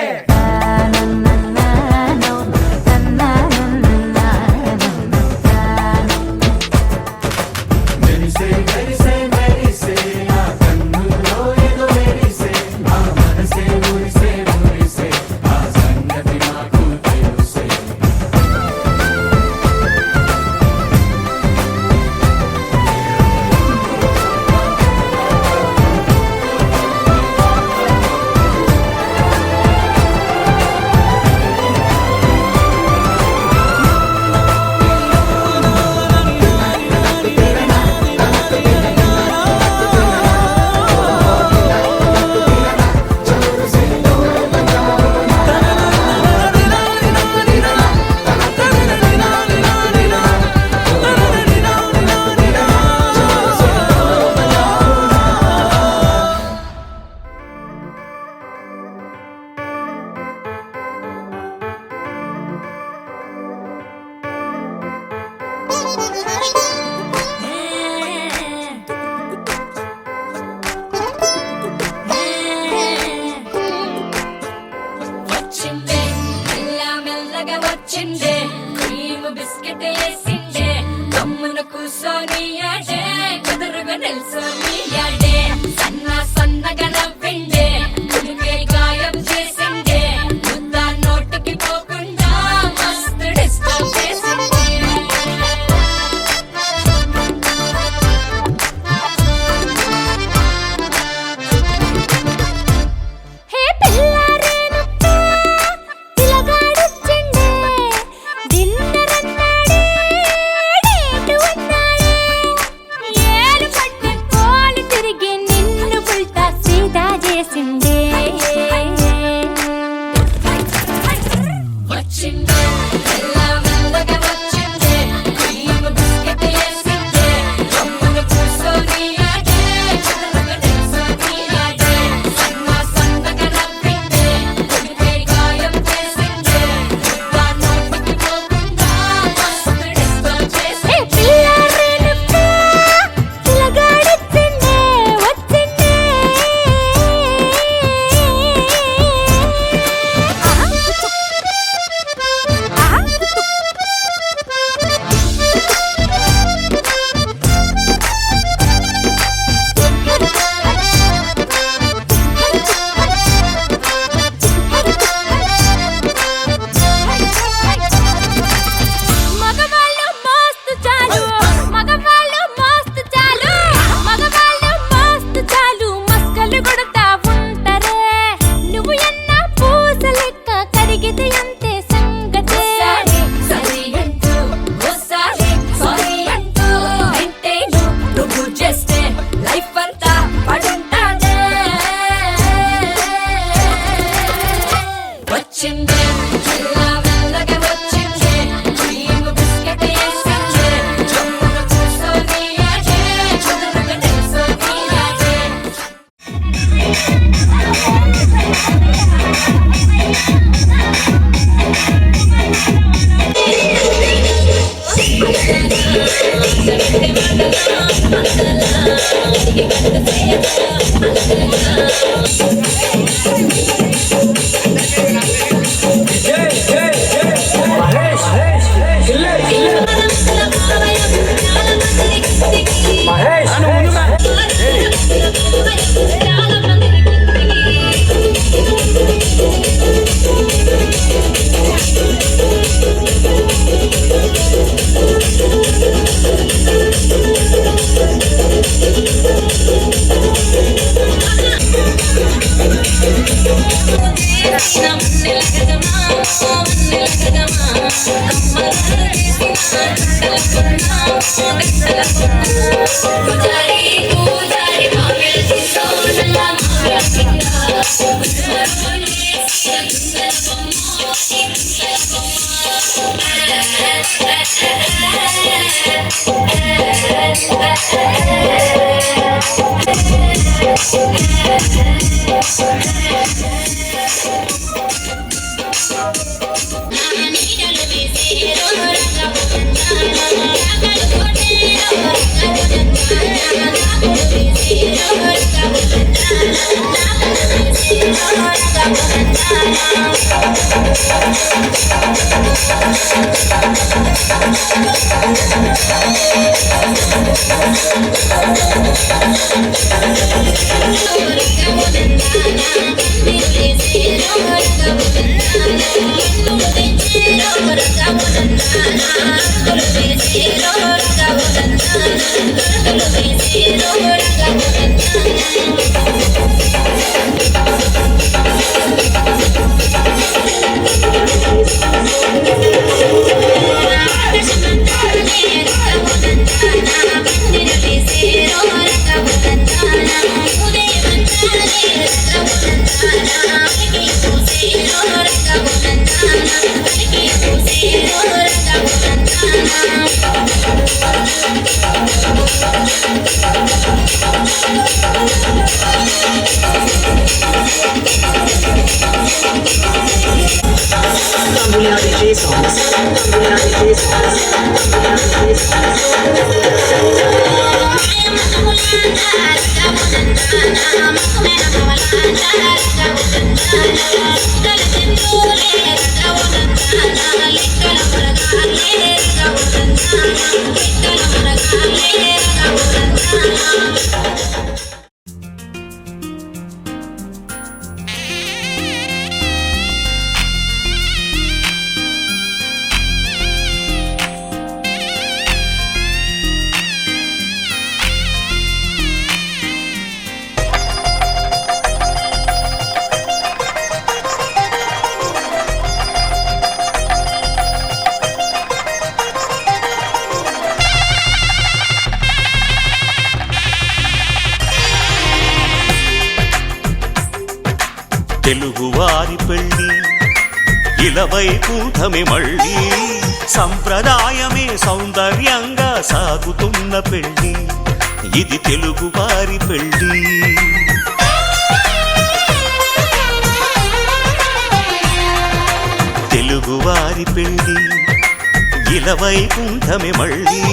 వచ్చిందే మెల్ల మెల్లగా వచ్చిందే క్రీమ్ బిస్కెట్ వేసిందే గమ్మున కూసోని ఆడే కుదురుగా నిల్సోని ఆడే సన్న సన్నగా నవ్విందే కుడికే గాయం చేసిందే ముద్ద నోటికి పోకుండా మస్తు డిస్టర్బ్ చేసిందే హే పిల్లారేనప్ప పిల్లగాడొచ్చిండే డిన్నర్ అన్నాడే డేటు అన్నాడే ఏలు పట్టి కోలు తిరిగి నిన్ను పుల్టా సీదా చేసిండే వచ్చిందే మెల్ల మెల్లగా వచ్చిందే క్రీమ్ బిస్కెట్ వేసిందే గమ్మున కూసోని ఆడే కుదురుగా నిల్సోని ఆడే సన్న సన్నగా నవ్విందే కుడికే గాయం చేసిందే ముద్ద నోటికి పోకుండా మస్తు డిస్టర్బ్ హే చేసిందే పిల్లారేనప్ప పిల్లగాడొచ్చిండే వచ్చిండే మగవాళ్ళు మస్తు చాలు మగవాళ్ళు మస్తు చాలు మగవాళ్ళు మస్తు చాలు మస్కలు కొడతా ఉంటారే నువ్వు ఎన్న పూస లెక్క కరిగితే అంతే సంగతే సరి అంటూ ఓసారి సారీ అంటూ అంటే నువ్వు చేస్తే లైఫ్ అంతా పడుంటాడే వచ్చిందే మెల్ల మెల్లగా వచ్చిందే క్రీమ్ బిస్కెట్ వేసిందే గమ్మున కూసోని ఆడే కుదురుగా నిల్సోని ఆడే మహేష్ తెలుగువారి పెళ్ళి ఇలవైకుంఠమే మళ్ళీ సంప్రదాయమే సౌందర్యంగా సాగుతున్న పెళ్ళి ఇది తెలుగువారి పెళ్ళి తెలుగువారి పెళ్ళి ఇలవైకుంఠమే మళ్ళీ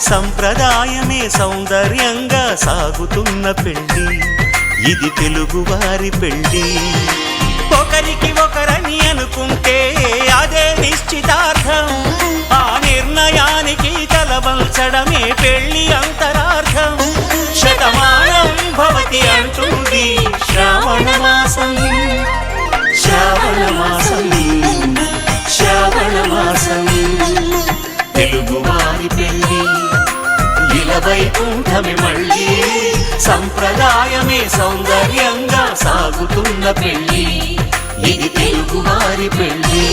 సంప్రదాయమే సౌందర్యంగా సాగుతున్న పెళ్ళి ఇది తెలుగువారి పెళ్ళి ఒకరికి ఒకరని అనుకుంటే అదే నిశ్చితార్థం ఆ నిర్ణయానికి తలవంచడమే పెళ్ళి అంతరార్థం శతమానం భవతి అంటుంది శ్రావణ మాసం శ్రావణ మాసం శ్రావణ మాసం తెలుగువారి పెళ్ళి ఇలవైకుంఠమే మళ్ళీ సంప్రదాయమే సౌందర్యంగా సాగుతున్న పెళ్ళి ఇది తెలుగువారి పెళ్ళి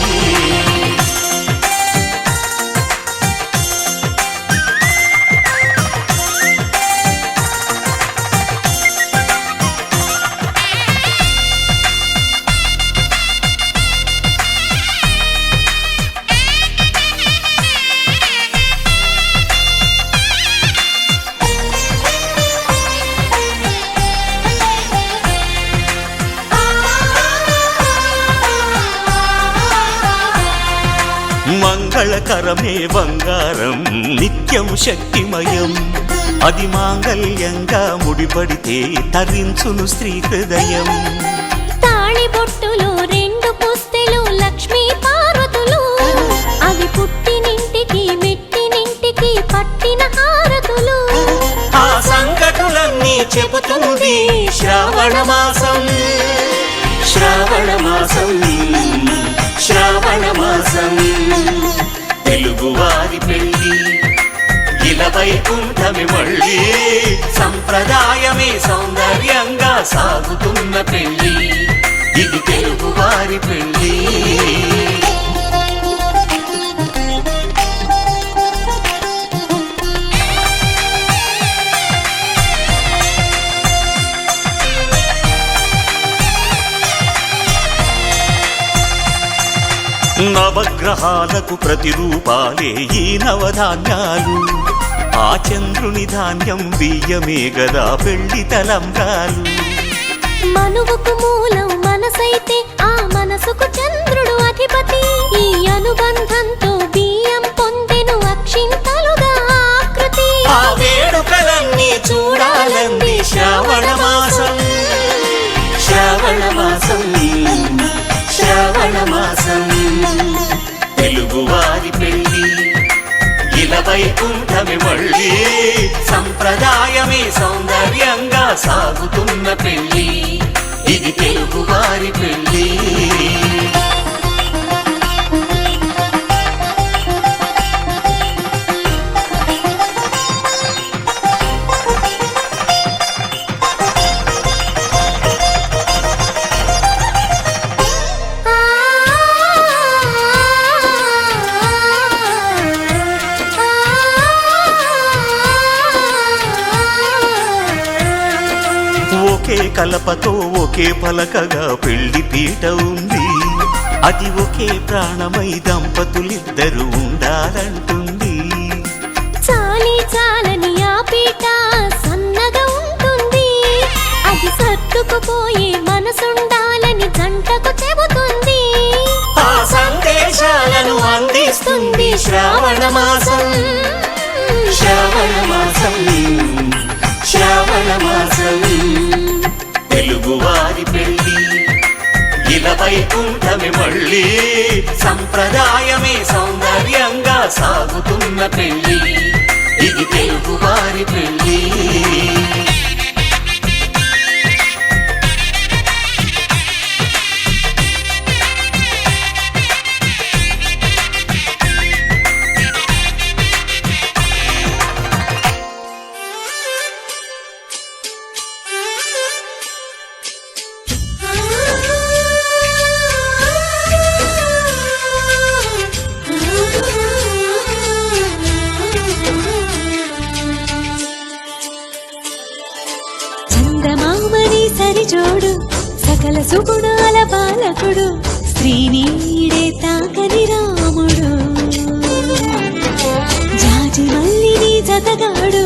మంగళకరమే బంగారం నిత్యం శక్తిమయం అది మాంగళ్యంగా ముడిపడితే తరించును స్త్రీ హృదయం తాళిబొట్టులు రెండు పుస్తెలు లక్ష్మీ పార్వతులు అవి పుట్టినింటికి మెట్టినింటికి పట్టిన హారతులు ఆ సంగతులన్నీ చెబుతుంది శ్రావణ మాసం శ్రావణ మాసం శ్రావణ మాసం తెలుగువారి పెళ్ళి ఇలవైకుంఠమే మళ్ళీ సంప్రదాయమే సౌందర్యంగా సాగుతున్న పెళ్ళి ఇది తెలుగువారి పెళ్ళి నవగ్రహాలకు ప్రతిరూపాలే ఈ నవధాన్యాలు ఆ చంద్రుని ధాన్యం బియ్యమే గదా పెళ్లి తలంబ్రాలు మనువుకు మూలం మనసైతే ఆ మనసుకు చంద్రుడు అధిపతి ఈ అనుబంధంతో బియ్యం పొందెను అక్షింతలుగా ఆకృతి ఆ వేడుకలన్నీ చూడాలంది శ్రావణ మాసం శ్రావణ మాసం శ్రావణ మాసం తెలుగువారి పెళ్లి ఇలా వైకుంఠమి మళ్ళీ సంప్రదాయమే సౌందర్యంగా సాగుతున్న పెళ్లి ఇది తెలుగువారి పెళ్లి ఒకే కలపతో ఒకే పలకగా పెళ్లి పీట ఉంది అది ఒకే ప్రాణమై దంపతులిద్దరూ ఉండాలంటుంది చాలి చాలని ఆ పీట సన్నగా ఉంటుంది అది సర్దుకుపోయే మనసుండాలని జంటకు చెబుతుంది ఆ సందేశాలను అందిస్తుంది శ్రావణ మాసం శ్రావణ మాసం శ్రావణ మాసం తెలుగువారి పెళ్లి ఇలా వైకుంఠమి మళ్ళీ సంప్రదాయమే సౌందర్యంగా సాగుతున్న పెళ్లి ఇది తెలుగువారి పెళ్లి చందమామని సరిజోడు సకల సుగుణాల బాలకుడు శ్రీనీడే తాకని రాముడు జాజి మల్లిని జతగాడు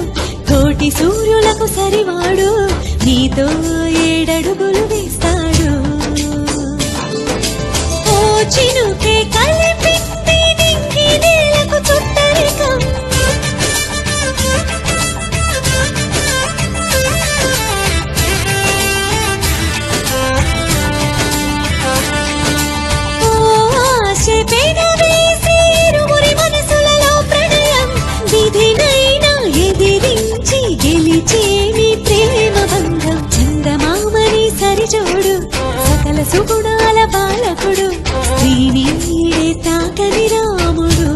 కోటి సూర్యులకు సరివాడు నీతో ఏడడుగులు వేస్తాడు ఓ చినుకే కలిపింది నింగి నేలకు చుట్టరికం సరిజోడు సకల సుగుణాల బాలకుడు శ్రీనీడే తాకని రాముడు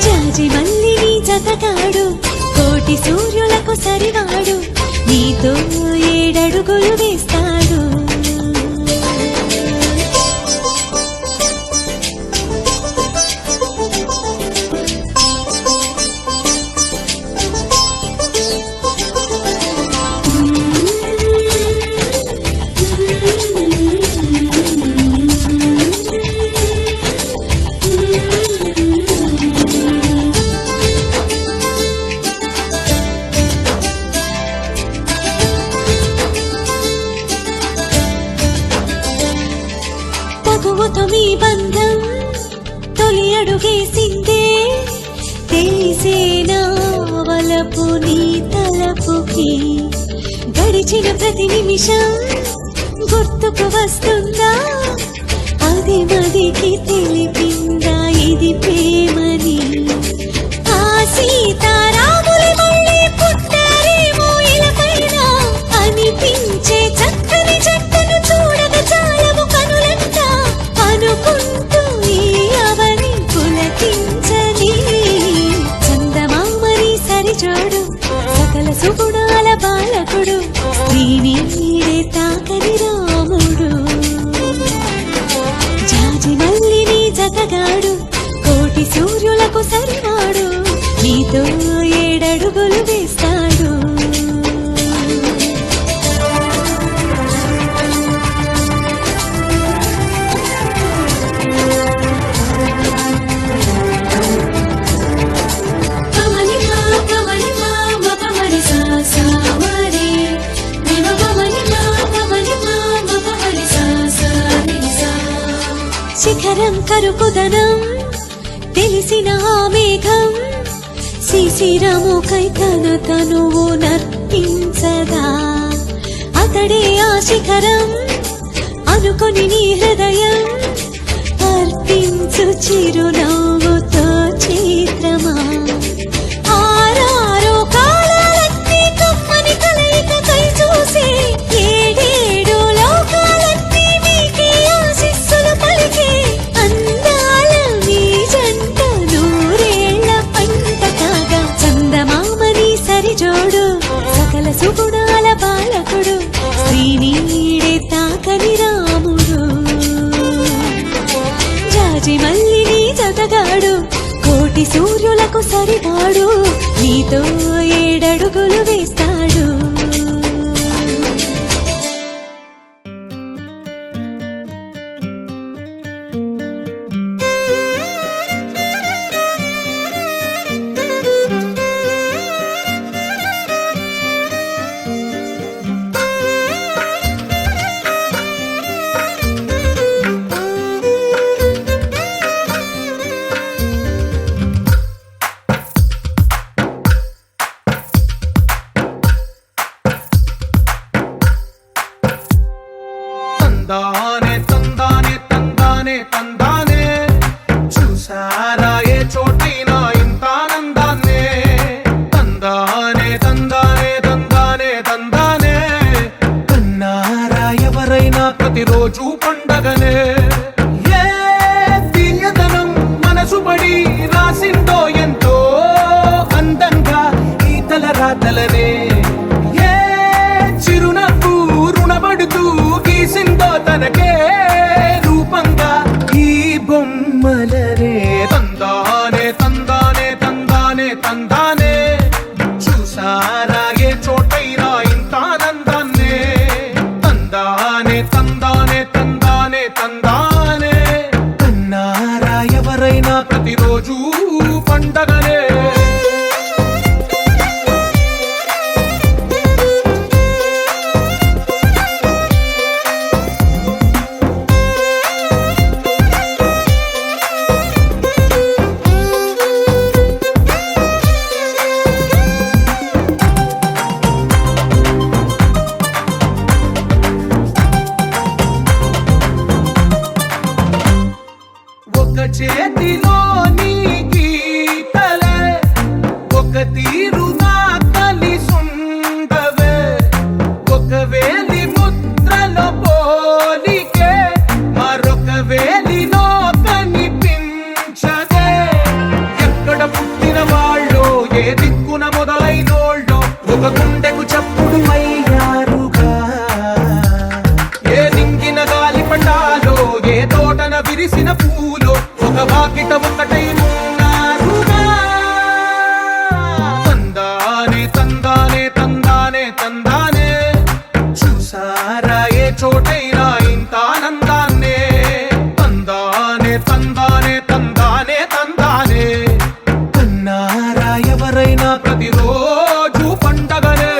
జాజి మల్లిని జతగాడు కోటి సూర్యులకు సరివాడు నీతో ఏడడుగులు వేస్తాడు తగువతో మీ బంధం తొలి అడుగేసిందే తెలిసేనా వలపు నీ తలపుకి గడిచిన ప్రతి నిమిషం గుర్తుకు వస్తుందా అది మదికి తెలిపిందా ఇది ప్రేమని ఆ సీతారాములు మళ్ళీ పుట్టారేమో ఇలపైన అనిపించే చక్కని చెట్టును చూడక చాలము కనులంట అనుకుంటూ ఈ అవని పులకించని చందమామని సరిజోడు సకల సుగుణాల బాలకుడు శ్రీనీడే తాకని రాముడు జాజి మల్లిని జతగాడు కోటి సూర్యులకు సరివాడు నీతో ఏడడుగులు వేస్తాడు సరుకుదనం తెలిసిన ఆ మేఘం శిశిరముకై తన తనువు నర్పించదా అతడే ఆ శిఖరం అనుకొని నీ హృదయం అర్పించు చిరునవ్వుతో చిత్రమా ఆరారో కాలాలన్నీ కమ్మని కలయికకై చూసే ఏడేడు లోకాలన్నీ నీకే ఆశీస్సులు పలికే అందాల మీ జంట నూరేళ్ల పంట కాగా చందమామని సరిజోడు సకల సుగుణాల బాలకుడు శ్రీనీడే తాకని రాముడు జాజి మల్లిని జతగాడు కోటి సూర్యులకు సరిపాడు నీతో ఏడడుగులు వేస్తాడు తందానే తందానే తందానే తందానే చూసారా ఏ చోటైనా ఇంత ఆనందాన్నే తందానే తందానే తందానే తందానే కన్నారా ఎవరైనా ప్రతిరోజు పండగనే ఏ తీయదనం మనసు పడి రాసిందో ఎంతో అందంగా ఈ తలరాతలనే ఏ చిరునవ్వు రుణపడుతూ గీసిందో తనకే రూపంగా ఈ బొమ్మలనే తందానే తందానే తందానే తందానే చూసారా ఏ చోటైనా ఇంత ఆనందాన్నే తందానే తందానే తందానే తందానే కన్నారా ఎవరైనా ప్రతిరోజు పండగనే ఒక చేతిలో నీ గీతలే ఒక తీరుగా కలిసుండవే ఒక వేలి ముద్రలో పోలికే మరొక వేలిలో కనిపించదే ఎక్కడ పుట్టిన వాళ్ళో ఏ దిక్కున మొదలైనోళ్ళో ఒక గుండెకు చప్పుడు అయ్యారుగా ఏ నింగిన గాలి పటాలో ఏ తోటన విరిసిన పూలో ఒక వాకిట ఒకటై ఉన్నారుగా తందానే తందానే తందానే తందానే చూసారా ఏ చోటైనా ఇంత ఆనందాన్నే తందానే తందానే తందానే తందానే కన్నారా ఎవరైనా ప్రతిరోజు పండగనే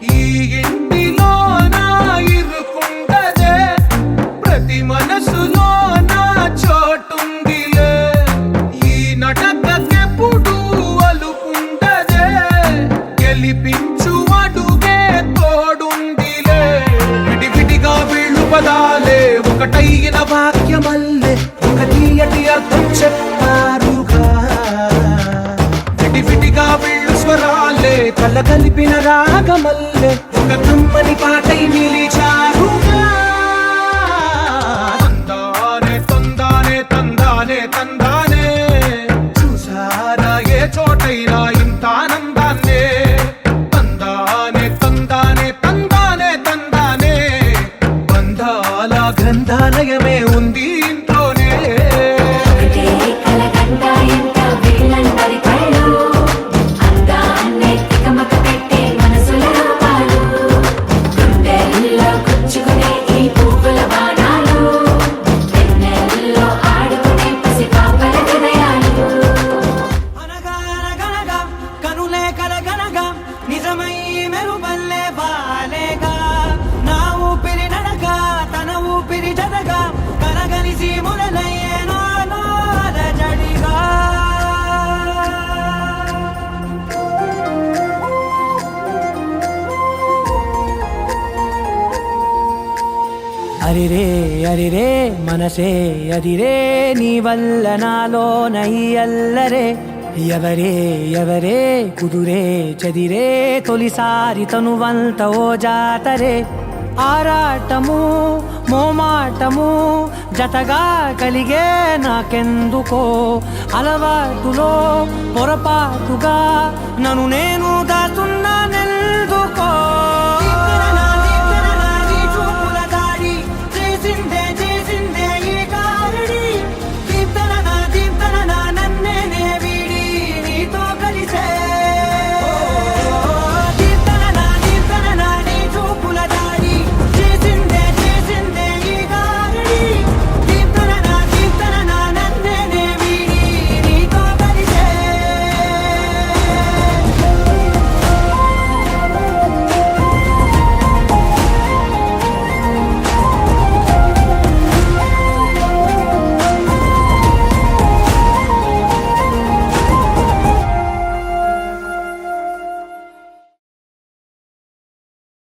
ఈ ఇంటిలో నా ఇరుకుండదే ప్రతి మనసులో నా చోటుందిలే ఈ నటకెప్పుడు అలుకుండదే గెలిపించు అడుగే తోడుందిలే విడివిడిగా వీళ్ళు పదాలే ఒకటైన వాక్యమల్లే ఒక తీయటి అర్థం చెప్పారుగా విడివిడిగా వీళ్ళు స్వరాలే కల కలిపిన రాగమల్లే ఒక కమ్మని పాటై నిలిచారుగా తందానే తందానే తందానే తందానే చూసారా ఏ చోటైనా ఇంత ఆనందాన్నే తందానే తందానే తందానే తందానే బంధాల గ్రంథాలయమే ఉంది ఇంట్లోనే ఒకటే కలకండ ఎంత వీళ్ళందరి కళ్ళు ఈ మెరుపల్లే బాలేగా నా ఊపిరి నడక తన ఊపిరి జతగా కనగలిసి మొదలయ్యే నాలో అలజడిగా అరిరే అరిరే మనసే అరిరే నీ వల్ల నాలో నై అల్లరే ఎవరే ఎవరే కుదురే చదిరే తొలిసారి తనువంత ఓ జాతరే ఆరాటము మోమాటము జతగా కలిగే నాకెందుకో అలవాటులో పొరపాటుగా నన్ను నేను